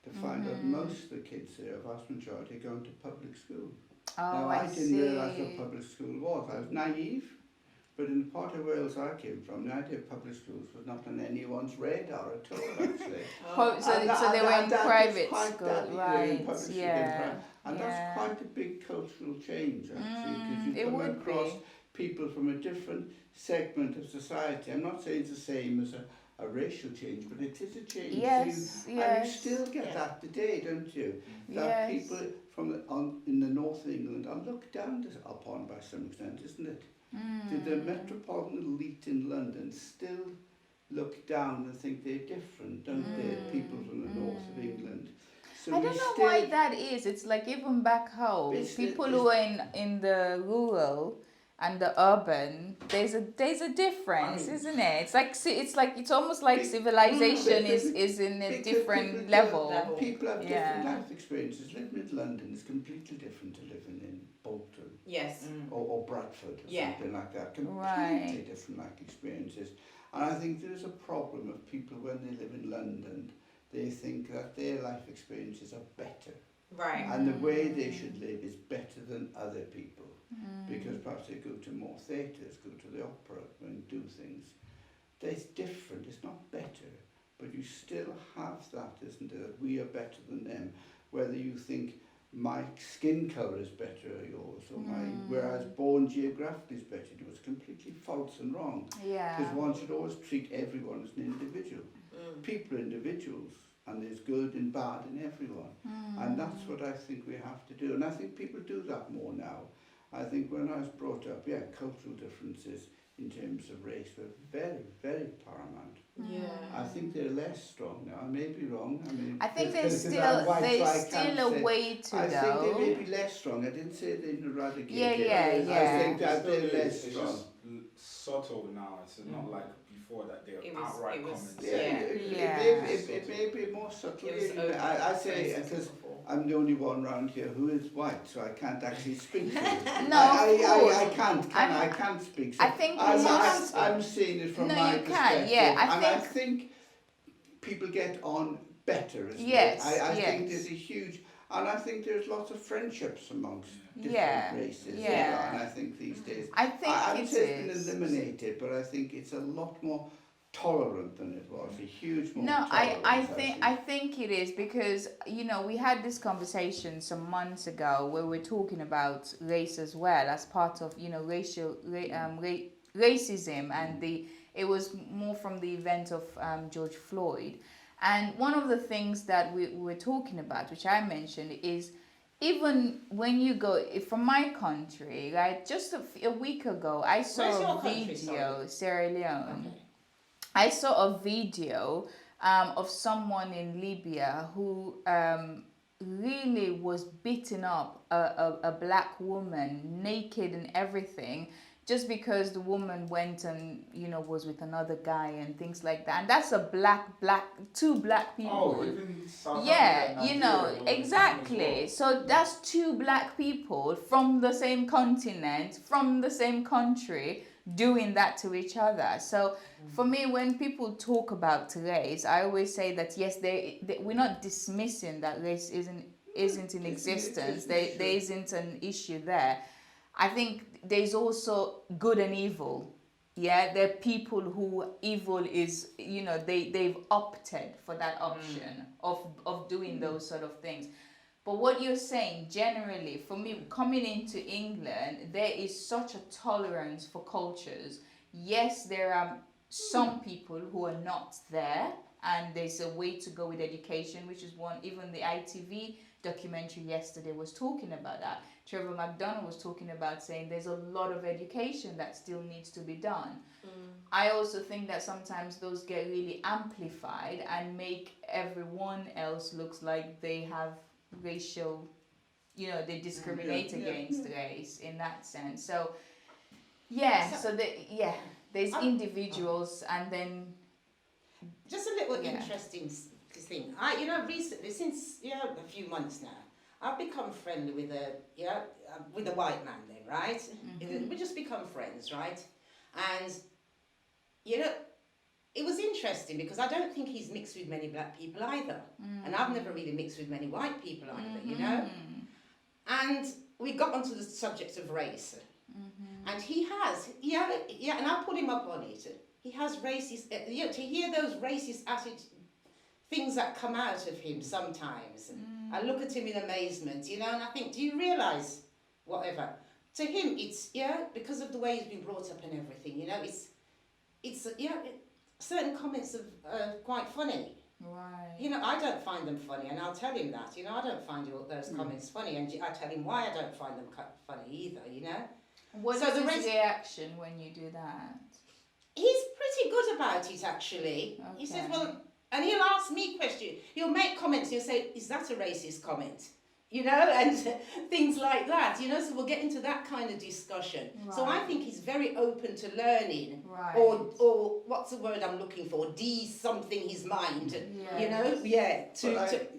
to find out most of the kids there, a vast majority, are going to public school. Oh, Now, I didn't see. realise what public school was. I was naive, but in the part of Wales I came from, the idea of public schools was not on anyone's radar at all, actually. So And they were in that is private quite- school, that, you know, in right? public school, in Yeah. pri- And that's quite a big cultural change, actually, because it you come would across be. people from a different segment of society. I'm not saying it's the same as a racial change, but it is a change. Yes, And you yes. still get that today, don't you? Yes. That people in the north of England are looked down upon by some extent, isn't it? The metropolitan elite in London still look down and think they're different, don't they? People from the north of England. So I don't we know still, why that is. It's like even back home, It's- people it's- who are in the rural and the urban, there's a difference, isn't it? It's almost like civilization is in a Because different people level. People have Yeah. different life experiences. Living in London is completely different to living in Bolton Yes. or Bradford or Yeah. something like that. Completely Right. different life experiences. And I think there's a problem of people when they live in London, they think that their life experiences are better. Right. And the way they should live is better than other people. Because perhaps they go to more theatres, go to the opera and do things. It's different, it's not better. But you still have that, isn't it? That we are better than them. Whether you think my skin colour is better or yours, or whereas born geographically is better, it was completely false and wrong. Yeah. Because one should always treat everyone as an individual. People are individuals, and there's good and bad in everyone. And that's what I think we have to do. And I think people do that more now. I think when I was brought up, cultural differences in terms of race were very, very paramount. Yeah. I think they're less strong now. I may be wrong. I think 'cause there's I'm white, so I still can't a say- way to I go. think they may be less strong. I didn't say they're eradicated. Yeah. I think that Still they're is, less it's strong. just subtle now. It's not like before that they It were was- outright it was- comments. yeah. It may be more subtle. It was even. I say over- because I'm the only one around here who is white, so I can't actually speak for you. No, I can't. I'm- I can't speak. So I think I'm seeing it from No, my you can, perspective, yeah, I think people get on better. Isn't Yes, it? I think yes. there's a huge, and I think there's lots of friendships amongst different Yeah, races. yeah. And I think these days, I think I'm it saying is. it's been eliminated, but I think it's a lot more tolerant than it was. A huge more. No, tolerance, I think it is because we had this conversation some months ago where we're talking about race as well as part of racism, and it was more from the event of George Floyd, and one of the things that we were talking about, which I mentioned, is even when you go from my country, right? Just a week ago, I Where's saw your a country, video, sorry? Sierra Leone. Okay. I saw a video of someone in Libya who really was beating up a black woman, naked and everything, just because the woman went and was with another guy and things like that. And that's two black people. Oh, even South Yeah, Africa and Nigeria, there was exactly. as So that's two black people from the same continent, from the same country, doing that to each other. So for me, when people talk about race, I always say that yes, we're not dismissing that race isn't in existence. There isn't an issue there. I think there's also good and evil. Yeah, there are people who evil is, they've opted for that option of doing those sort of things. But what you're saying, generally, for me, coming into England, there is such a tolerance for cultures. Yes, there are some people who are not there, and there's a way to go with education, which is one. Even the ITV documentary yesterday was talking about that. Trevor McDonald was talking about saying there's a lot of education that still needs to be done. I also think that sometimes those get really amplified and make everyone else looks like they have racial, they discriminate against race in that sense. So there's individuals, and then Just a little Yeah. interesting thing. Recently, since a few months now, I've become friendly with a white man. Then, right? We just become friends, right? And it was interesting because I don't think he's mixed with many black people either, and I've never really mixed with many white people either, And we got onto the subject of race, and he has, and I put him up on it. He has racist, to hear those racist things that come out of him sometimes. I look at him in amazement, and I think, do you realise whatever? To him, it's, because of the way he's been brought up and everything, certain comments are quite funny. right. I don't find them funny, and I'll tell him that. I don't find those comments funny, and I tell him why I don't find them funny either. What So is the his race- reaction when you do that? He's pretty good about it, actually. He says, Okay. well, and he'll ask me questions. He'll make comments. He'll say, "Is that a racist comment?" you know, and things like that, you know, so we'll get into that kind of discussion. So I Right. think he's very open to learning, Right. or what's the word I'm looking for, something his mind, Yes. you know, yeah, to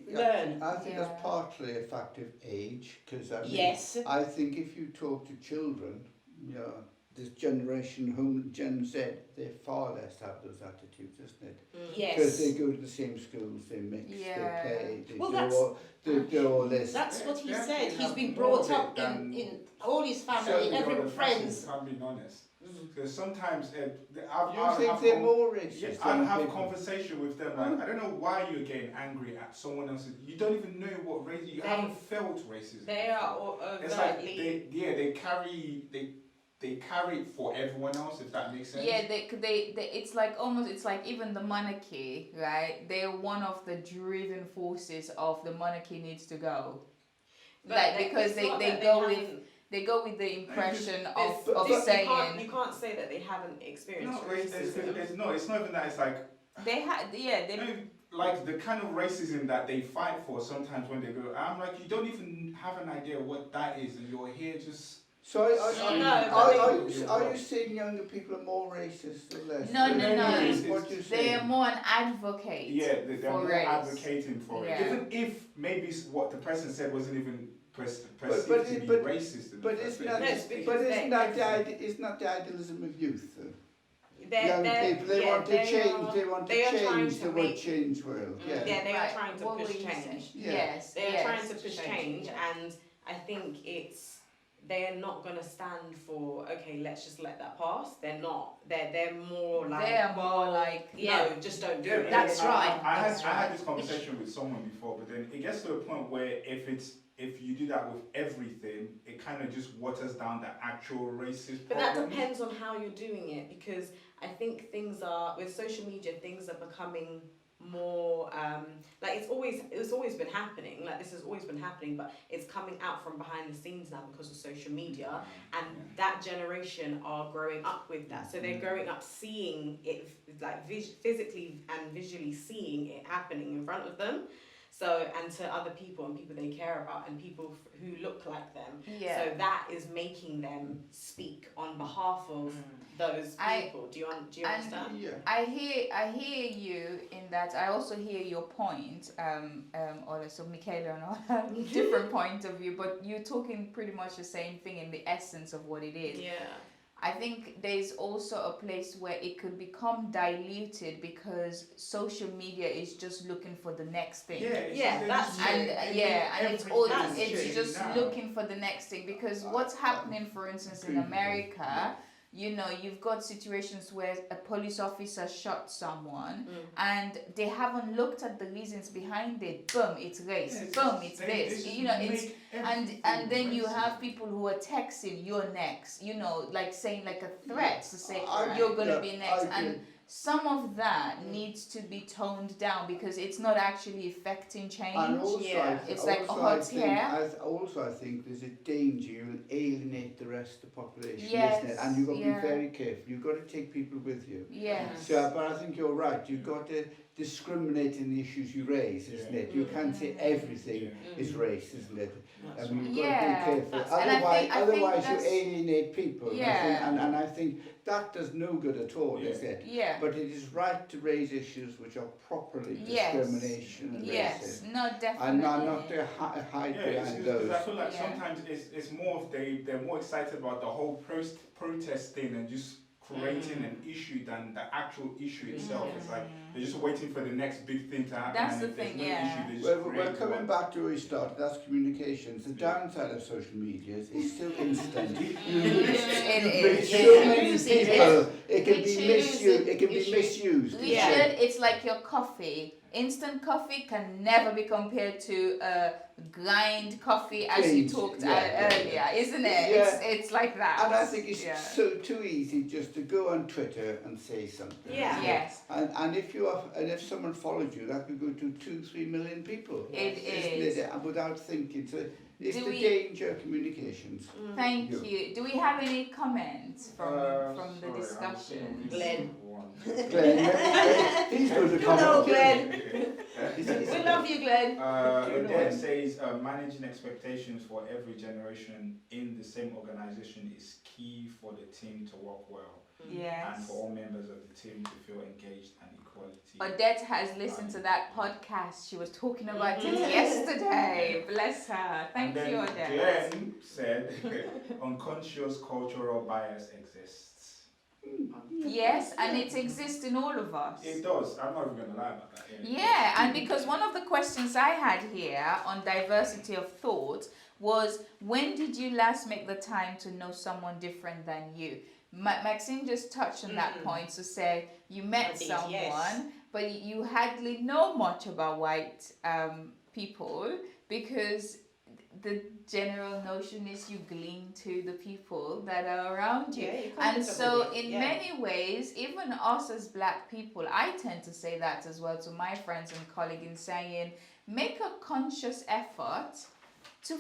learn. I think Yeah. that's partly a fact of age, because Yes. I think if you talk to children, you know, this generation, Gen Z, they far less have those attitudes, isn't it? Because Yes. they go to the same schools, they mix, Yeah. they play, they Well, do all this. That's what he They said. actually He's have been more brought of up it than in all his family, certainly every other friends. persons, if I'm being honest. Mm. Because sometimes You think they're more racist? I'll than have a people? conversation with them. Like, I don't know why you're getting angry at someone else. You don't even know what race. You haven't felt racism. They are all It's like overtly. they carry it for everyone else. If that makes sense. Yeah, they it's like almost, it's like even the monarchy, right? They're one of the driving forces of the monarchy needs to go. But Like, because it's not they that go haven't- with the impression of this- saying you can't say that they haven't experienced No, racism. it's not even that. It's like they had, yeah, they. no, like the kind of racism that they fight for. Sometimes when they go, I'm like, you don't even have an idea what that is, and you're here just. So No, but are you saying younger people are more racist or less? No, What you They are saying? more an advocate. Yeah, they're for more race. advocating for Yeah. it. Even if maybe what the person said wasn't even perceived but to be but- racist. in the But first isn't place. that, No, it's because but isn't that they- isn't that the idealism of youth? Though? They're- Young people, they want to change. They want to they are trying change to the make- change world. Yeah. Yeah, they Right, are trying to what push were you change. saying? Yeah. Yes, They are yes. trying to push Change, change, yeah. and I think they are not going to stand for, okay, let's just let that pass. They're not. They're more like, They are more like, no, just don't do it. That's right. I That's had right. this conversation with someone before, but then it gets to a point where if you do that with everything, it kind of just waters down the actual racist But that problem. depends on how you're doing it, because I think things are, with social media, things are becoming more like it's always been happening, like this has always been happening, but it's coming out from behind the scenes now because of social media, and that generation are growing up with that, so they're growing up seeing it, like physically and visually seeing it happening in front of them. So, and to other people and people they care about and people who look like them. Yeah. So that is making them speak on behalf of those people. Do you understand? Yeah. I hear you in that. I also hear your point, so Michaela and all different point of view, but you're talking pretty much the same thing in the essence of what it is. Yeah. I think there's also a place where it could become diluted because social media is just looking for the next thing. That's true. And it's just now. looking for the next thing, because what's happening, for instance, in America, you know, you've got situations where a police officer shot someone and they haven't looked at the reasons behind it. Boom, it's race. Boom, it's this. You know, it's and then you have people who are texting, "You're next." You know, like saying like a threat to say you're gonna be next. And some of that needs to be toned down because it's not actually affecting change. And also, It's like, it's here. I think there's a danger you'll alienate the rest of the population, Yes, isn't it? And you've got to yeah. be very careful. You've got to take people with you. Yes. So, but I think you're right. You've got to discriminate in the issues you raise, isn't it? You can't say everything is race, isn't it? That's And you've Yeah, got to be careful. and I think Otherwise you that's- alienate people. Yeah. And I think that does no good at all, is it? Yeah. But it is right to raise issues which are properly Yes. discrimination and Yes. racist. No, And definitely. not to hide behind those. I feel like Yeah. sometimes it's more of they're more excited about the whole protest thing and just creating an issue than the actual issue itself. It's like they're just waiting for the next big thing to happen. That's and the if there's thing, no yeah. issue, they just Well, create we're coming one. back to where we started, that's communications. The downside of social media is it's so instant. You reach so many people, it can be misused. It can be misused. Richard, it's like your coffee. Instant coffee can never be compared to grind coffee, as you Change, talked yeah, earlier, isn't it? Yeah. It's like that. And I think it's Yeah. so too easy just to go on Twitter and say something. Yeah. Yes. And if someone followed you, that could go to 2-3 million people. It isn't is. it? And without thinking, so it's Do the we- danger of communications. Thank You. you. Do we have any comments from the Sorry, discussion? Glenn. one. Glenn, he's going to comment. Hello, Glenn. We love you, Glenn. Odette says managing expectations for every generation in the same organization is key for the team to work well and for Yes. all members of the team to feel engaged and equality. Odette has listened to that podcast. She was talking about it yesterday. Bless her. Thank and you, then Odette. Glenn said unconscious cultural bias exists. Yes, and it exists in all of us. It does. I'm not even going to lie about that. Yeah, and because one of the questions I had here on diversity of thought was, when did you last make the time to know someone different than you? Maxine just touched on that point to say you met someone, but you hardly know much about white people, because the general notion is you glean to the people that are around you. And so in many ways, even us as black people, I tend to say that as well to my friends and colleagues, in saying, make a conscious effort to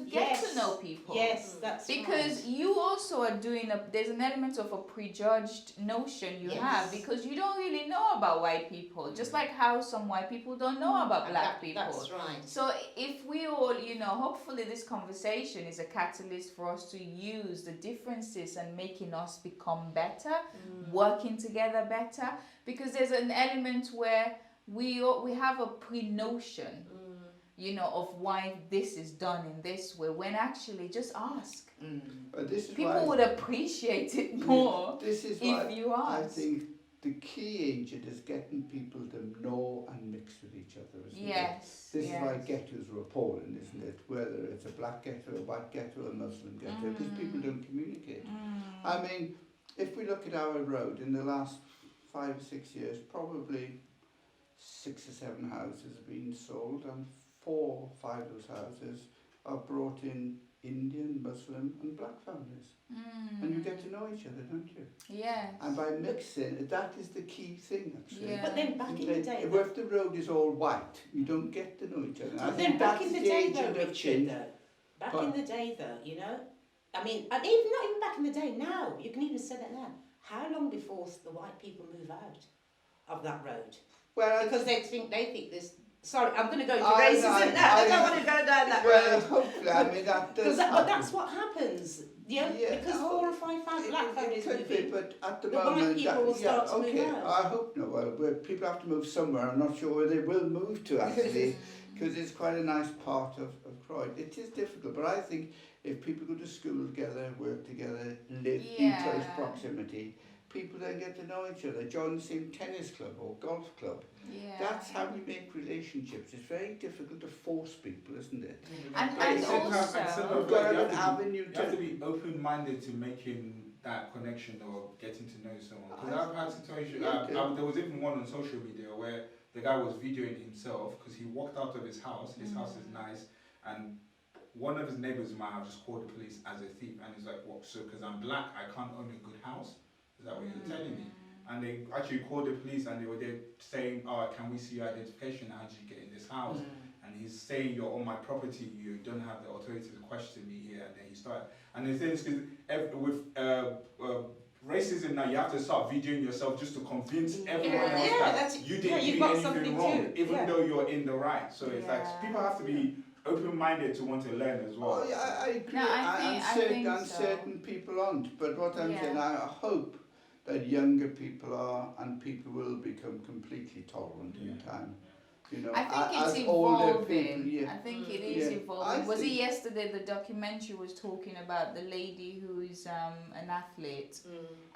get to know people. Yes, that's because you also are doing there's an element of a prejudged notion you have, because you don't really know about white people, just like how some white people don't know about black people. That's right. So if we all, hopefully this conversation is a catalyst for us to use the differences and making us become better, working together better, because there's an element where we have a pre-notion of why this is done in this way, when actually just ask. People would appreciate it more if you ask. I think the key agent is getting people to know and mix with each other, isn't it? This is why ghettos are appalling, isn't it? Whether it's a black ghetto, a white ghetto, a Muslim ghetto, because people don't communicate. I mean, if we look at our road, in the last 5 or 6 years, probably 6 or 7 houses have been sold, and 4 or 5 of those houses are brought in Indian, Muslim and black families. And you get to know each other, don't you? Yes. And by mixing, that is the key thing, actually. But then back in the day... If the road is all white, you don't get to know each other. But then back in the day though, Richard, back in the day though, I mean, and even not even back in the day, now, you can even say that now. How long before the white people move out of that road? Well, because they think this... Sorry, I'm going to go into racism now. I don't want to go down that road. Well, hopefully, I mean, that does happen. But that's what happens. Because 4 or 5 black families move in, but at the moment, white people will start to move out. I hope not. Well, people have to move somewhere. I'm not sure where they will move to, actually, because it's quite a nice part of Croydon. It is difficult, but I think if people go to school together, work together, live in close proximity, people then get to know each other, join the same tennis club or golf club. That's how we make relationships. It's very difficult to force people, isn't it? And also, you have to be open-minded to making that connection or getting to know someone. Because I've had situations, there was even one on social media where the guy was videoing himself because he walked out of his house is nice, and one of his neighbours in my house just called the police as a thief, and he's like, what, so because I'm black, I can't own a good house? Is that what you're telling me? And they actually called the police and they were there saying, can we see your identification? How did you get in this house? And he's saying, you're on my property, you don't have the authority to question me here. And then he started. And the thing is, with racism now, you have to start videoing yourself just to convince everyone else that you didn't do anything wrong, even though you're in the right. So it's like, people have to be open-minded to want to learn as well. Oh, yeah, I agree. No, I think certain people aren't. But what I'm saying, I hope that younger people are, and people will become completely tolerant in time. I think it's evolving. I think it is evolving. Was it yesterday the documentary was talking about the lady who is an athlete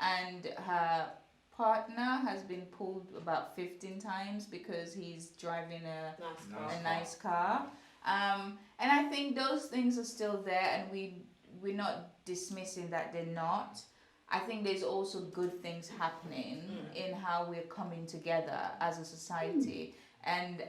and her partner has been pulled about 15 times because he's driving a nice car. And I think those things are still there, and we're not dismissing that they're not. I think there's also good things happening in how we're coming together as a society, and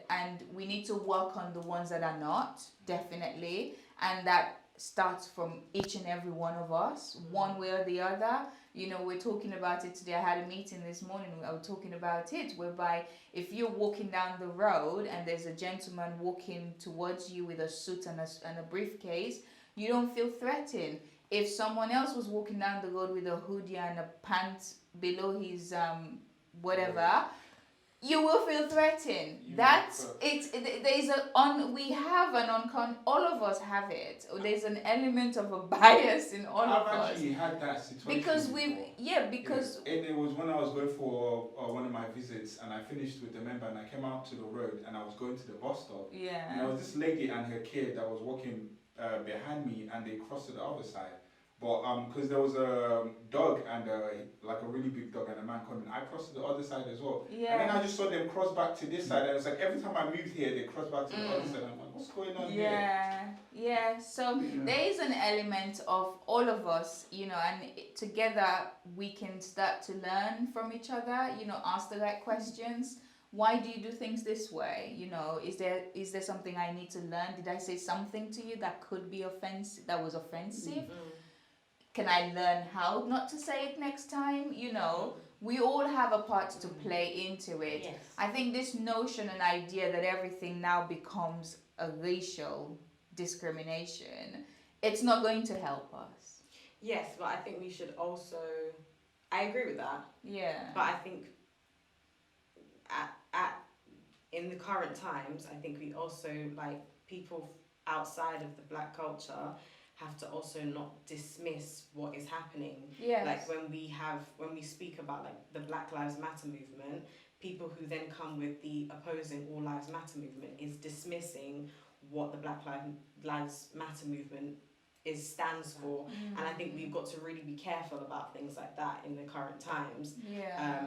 we need to work on the ones that are not, definitely, and that starts from each and every one of us, one way or the other. We're talking about it today. I had a meeting this morning. I was talking about it, whereby if you're walking down the road and there's a gentleman walking towards you with a suit and a briefcase, you don't feel threatened. If someone else was walking down the road with a hoodie and a pants below his whatever, you will feel threatened. You That's will. it. There's we have an all of us have it. There's an element of a bias in all of I've us. actually had that situation Because before. because Yeah. And it was when I was going for one of my visits, and I finished with the member, and I came out to the road, and I was going to the bus stop, and yeah. there was this lady and her kid that was walking behind me, and they crossed to the other side. But because there was a dog and like a really big dog and a man coming, I crossed to the other side as well. Yeah. And then I just saw them cross back to this side, and it's like every time I moved here, they cross back to the other side. I'm like, what's going on here? Yeah. So there is an element of all of us, and together we can start to learn from each other. Ask the right questions. Why do you do things this way? Is there something I need to learn? Did I say something to you that could be offensive? That was offensive. Can I learn how not to say it next time? We all have a part to play into it. Yes. I think this notion and idea that everything now becomes a racial discrimination, it's not going to help us. Yes, but I think we should also. I agree with that. Yeah. But I think at in the current times, I think we also, like, people outside of the black culture have to also not dismiss what is happening. Yes. Like when we speak about like the Black Lives Matter movement, people who then come with the opposing All Lives Matter movement is dismissing what the Black Lives Matter movement stands for. And I think we've got to really be careful about things like that in the current times. Yeah.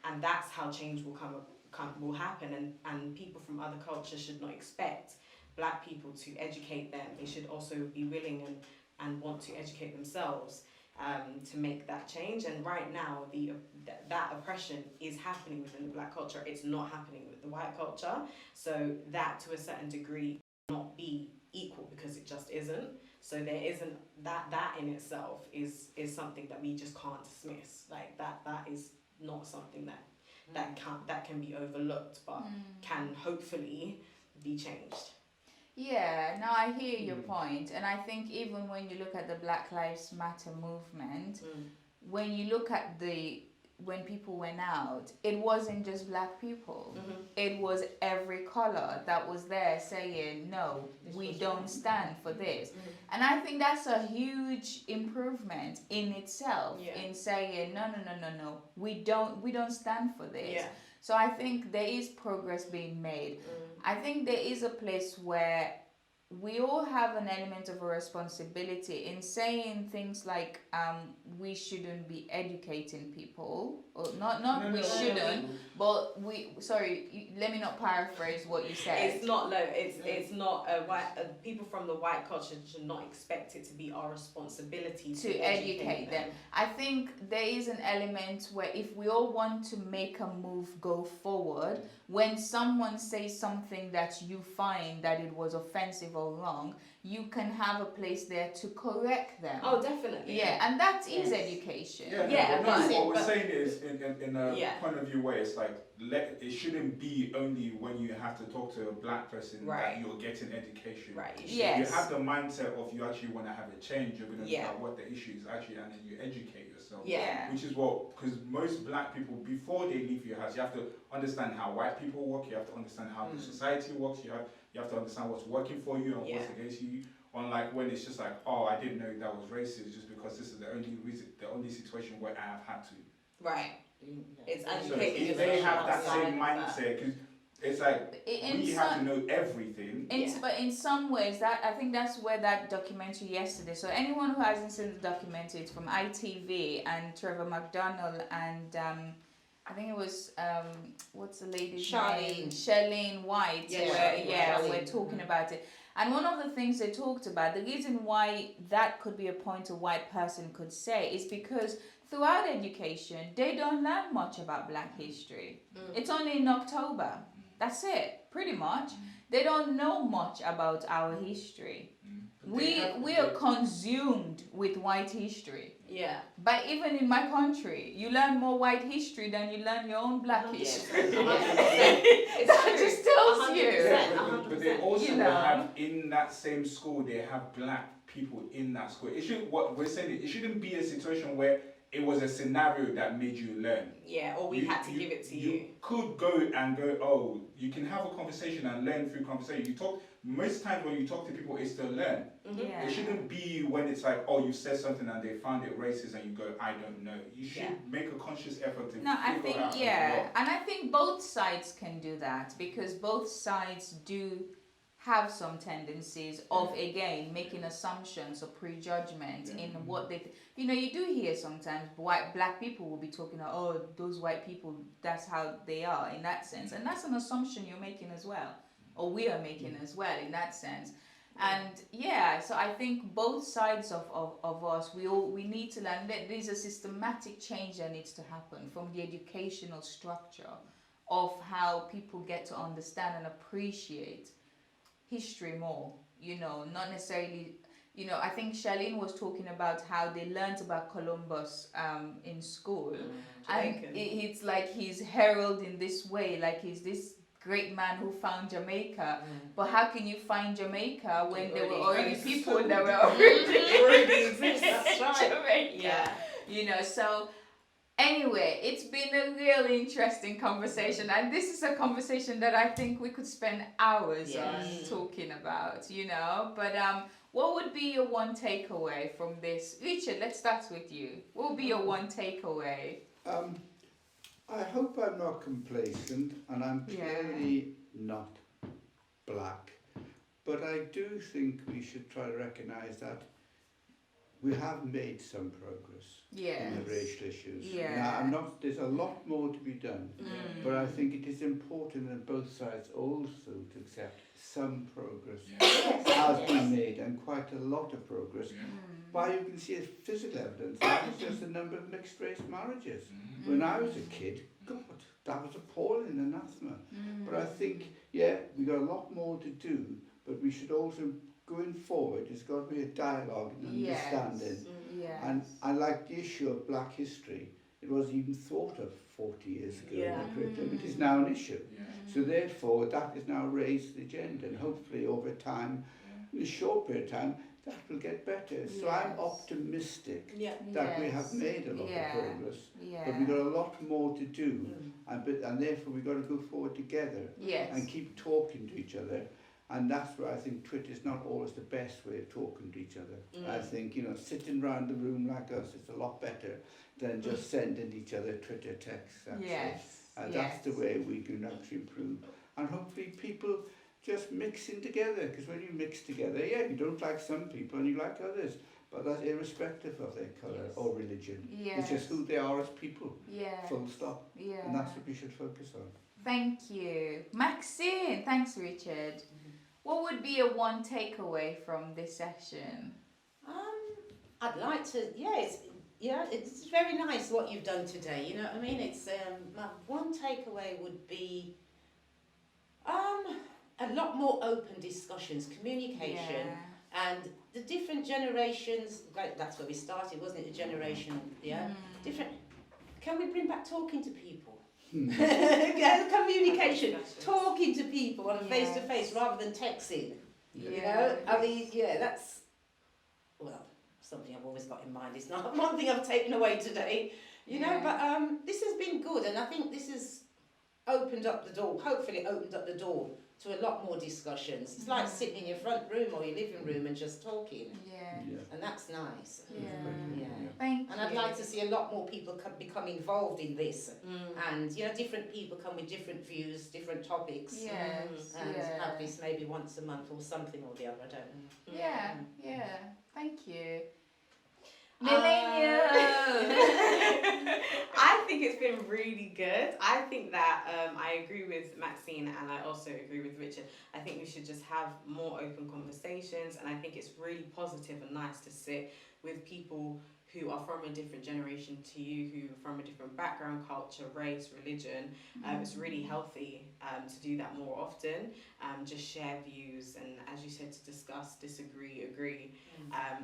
And that's how change will happen, and people from other cultures should not expect black people to educate them. They should also be willing and want to educate themselves to make that change. And right now, that oppression is happening within the black culture. It's not happening with the white culture. So that, to a certain degree, not be equal, because it just isn't. So there isn't that in itself is something that we just can't dismiss. Like that is not something that can be overlooked, but can hopefully be changed. Yeah, now I hear your point, and I think even when you look at the Black Lives Matter movement, when you look at when people went out, it wasn't just black people. It was every color that was there saying, no, we don't stand for this. And I think that's a huge improvement in itself, in saying, no, we don't stand for this. Yeah. So I think there is progress being made. I think there is a place where we all have an element of a responsibility in saying things like we shouldn't be educating people, or not we shouldn't, but let me not paraphrase what you said. It's not it's not people from the white culture should not expect it to be our responsibility to educate them. I think there is an element where if we all want to make a move go forward, when someone says something that you find that it was offensive or wrong, you can have a place there to correct them. Oh, definitely. Yeah, and that is education. What we're saying is, in a point of view where it's like, it shouldn't be only when you have to talk to a black person that you're getting education. Right. You have the mindset of you actually want to have a change. You're going to look at what the issue is actually, and then you educate yourself. Yeah. Which is because most black people, before they leave your house, you have to understand how white people work. You have to understand how the society works. You have to understand what's working for you and what's against you. Unlike when it's just like, oh, I didn't know that was racist just because this is the only situation where I have had to. Right. It's So educating if they have that outside same of mindset, because it's like we have to know everything. But in some ways, I think that's where that documentary yesterday. So anyone who hasn't seen the documentary, it's from ITV and Trevor McDonald and I think it was what's the lady's name? Charlene White. We're talking about it. And one of the things they talked about, the reason why that could be a point a white person could say is because throughout education, they don't learn much about Black history. It's only in October. That's it, pretty much. They don't know much about our history. We are consumed with white history. Yeah. But even in my country, you learn more white history than you learn your own Black history. That just tells you. 100%. But they also have in that same school, they have black people in that school. What we're saying, it shouldn't be a situation where it was a scenario that made you learn. Yeah, or we had to give it to you. You could go and go, oh, you can have a conversation and learn through conversation. You talk, most times when you talk to people, it's to learn. Yeah. It shouldn't be when it's like, oh, you said something and they found it racist and you go, I don't know. You should make a conscious effort to No, I figure think, out. and I think both sides can do that, because both sides do have some tendencies of, again, making assumptions or prejudgment in what they you know, you do hear sometimes black people will be talking about, oh, those white people, that's how they are, in that sense, and that's an assumption you're making as well, or we are making as well, in that sense. And so I think both sides of us, we need to learn that there's a systematic change that needs to happen from the educational structure of how people get to understand and appreciate history more, you know, not necessarily, you know, I think Charlene was talking about how they learned about Columbus in school, and it's like he's heralded in this way, like he's this great man who found Jamaica, but how can you find Jamaica when there were already people that were already That's right. Jamaica? Yeah. You know, so anyway, it's been a really interesting conversation, and this is a conversation that I think we could spend hours on talking about, you know. But what would be your one takeaway from this? Richard, let's start with you. What would be your one takeaway? I hope I'm not complacent, and I'm clearly not black, but I do think we should try to recognise that we have made some progress in the racial issues. Now, there's a lot more to be done, but I think it is important on both sides also to accept some progress has been made, and quite a lot of progress. Why you can see as physical evidence, that is just the number of mixed race marriages. When I was a kid, God, that was appalling, anathema. But I think, we got a lot more to do, but we should also, going forward, there's got to be a dialogue and understanding. And I like the issue of black history. It wasn't even thought of 40 years ago in the curriculum. It is now an issue. So therefore, that is now raised to the agenda, and hopefully over time, in a short period of time, that will get better. So I'm optimistic that we have made a lot of progress, but we've got a lot more to do, and therefore we've got to go forward together and keep talking to each other. And that's where I think Twitter is not always the best way of talking to each other. I think, you know, sitting around the room like us is a lot better than just sending each other Twitter texts. And that's the way we can actually improve. And hopefully people just mixing together, because when you mix together, you don't like some people and you like others, but that's irrespective of their colour or religion. It's just who they are as people, full stop. And that's what we should focus on. Thank you. Maxine, thanks Richard. What would be a one takeaway from this session? I'd like to, it's very nice what you've done today, you know what I mean? It's, my one takeaway would be a lot more open discussions, communication, and the different generations, like that's where we started, wasn't it, the generation, different, can we bring back talking to people? Communication, talking to people on a face-to-face rather than texting. You know, I mean, that's, well, something I've always got in mind. It's not one thing I've taken away today, you know, but this has been good, and I think this has opened up the door, hopefully opened up the door to a lot more discussions. It's like sitting in your front room or your living room and just talking. And that's nice. Thank you. And I'd like to see a lot more people become involved in this. And, you know, different people come with different views, different topics. And have this maybe once a month or something or the other, I don't know. Thank you. Millennials! I think it's been really good. I think that I agree with Maxine, and I also agree with Richard. I think we should just have more open conversations, and I think it's really positive and nice to sit with people who are from a different generation to you, who are from a different background, culture, race, religion. It's really healthy to do that more often. Just share views, and as you said, to discuss, disagree, agree. I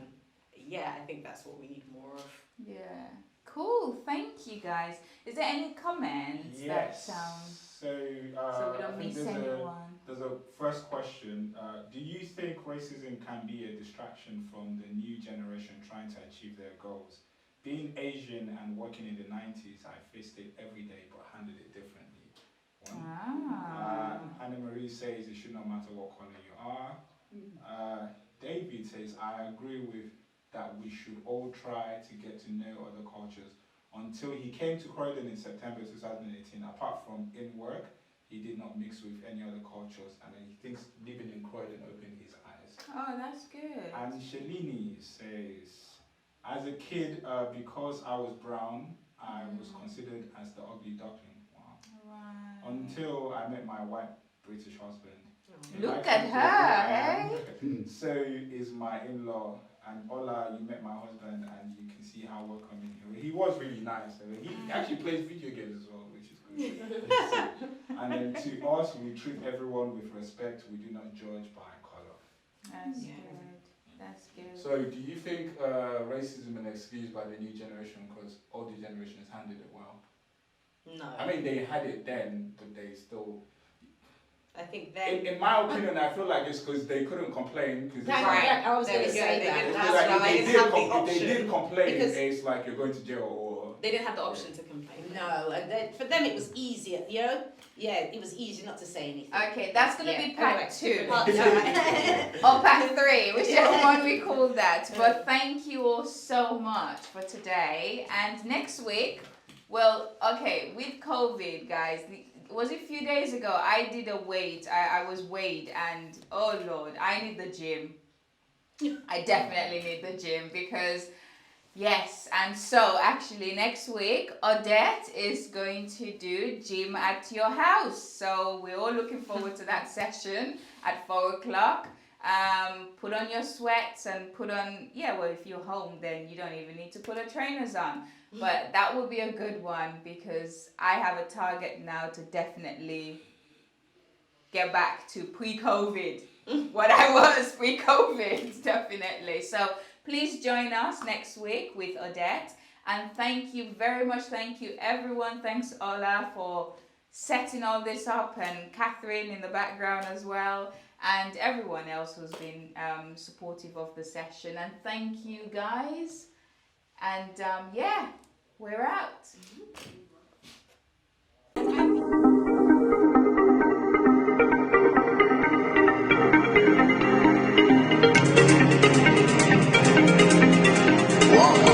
think that's what we need more of. Cool. Thank you, guys. Is there any comments? Yes. So we don't miss anyone. There's a first question. Do you think racism can be a distraction from the new generation trying to achieve their goals? being Asian and working in the 90s, I faced it every day but handled it differently. Anna Marie says it should not matter what color you are. David says, I agree with that we should all try to get to know other cultures. Until he came to Croydon in September 2018, apart from in work, he did not mix with any other cultures, and then he thinks living in Croydon opened his eyes. Oh, that's good. And Shalini says, as a kid, because I was brown, I was considered as the ugly duckling. Wow. Right. Until I met my white British husband. Look at her, hey? So is my in-law, and Ola, you met my husband, and you can see how welcoming he was. Really nice. He actually plays video games as well, which is good. And then to us, we treat everyone with respect. We do not judge by color. That's good. That's good. So, do you think racism is excused by the new generation because older generations handled it well? No. I mean, they had it then, but they still. I think then. In my opinion, I feel like it's because they couldn't complain. Cause Right. I was going to say They that. didn't It's have, like they if didn't have the if they did option. complain, Because- it's like you're going to jail or. They didn't have the option to complain. No, and then for them it was easier, you know? Yeah, it was easy not to say anything. Okay, that's going to be part Anyway, 2. part two. Or part 3, whichever one we call that. But thank you all so much for today. And next week, well, okay, with COVID, guys, was it a few days ago? I did a weight. I was weighed, and oh Lord, I need the gym. I definitely need the gym because, yes. And so actually next week, Odette is going to do gym at your house. So we're all looking forward to that session at 4 o'clock. Put on your sweats and put on, well, if you're home, then you don't even need to put a trainers on. But that will be a good one because I have a target now to definitely get back to pre-COVID, what I was pre-COVID, definitely. So please join us next week with Odette. And thank you very much. Thank you, everyone. Thanks, Ola, for setting all this up, and Catherine in the background as well, and everyone else who's been supportive of the session. And thank you, guys. And we're out.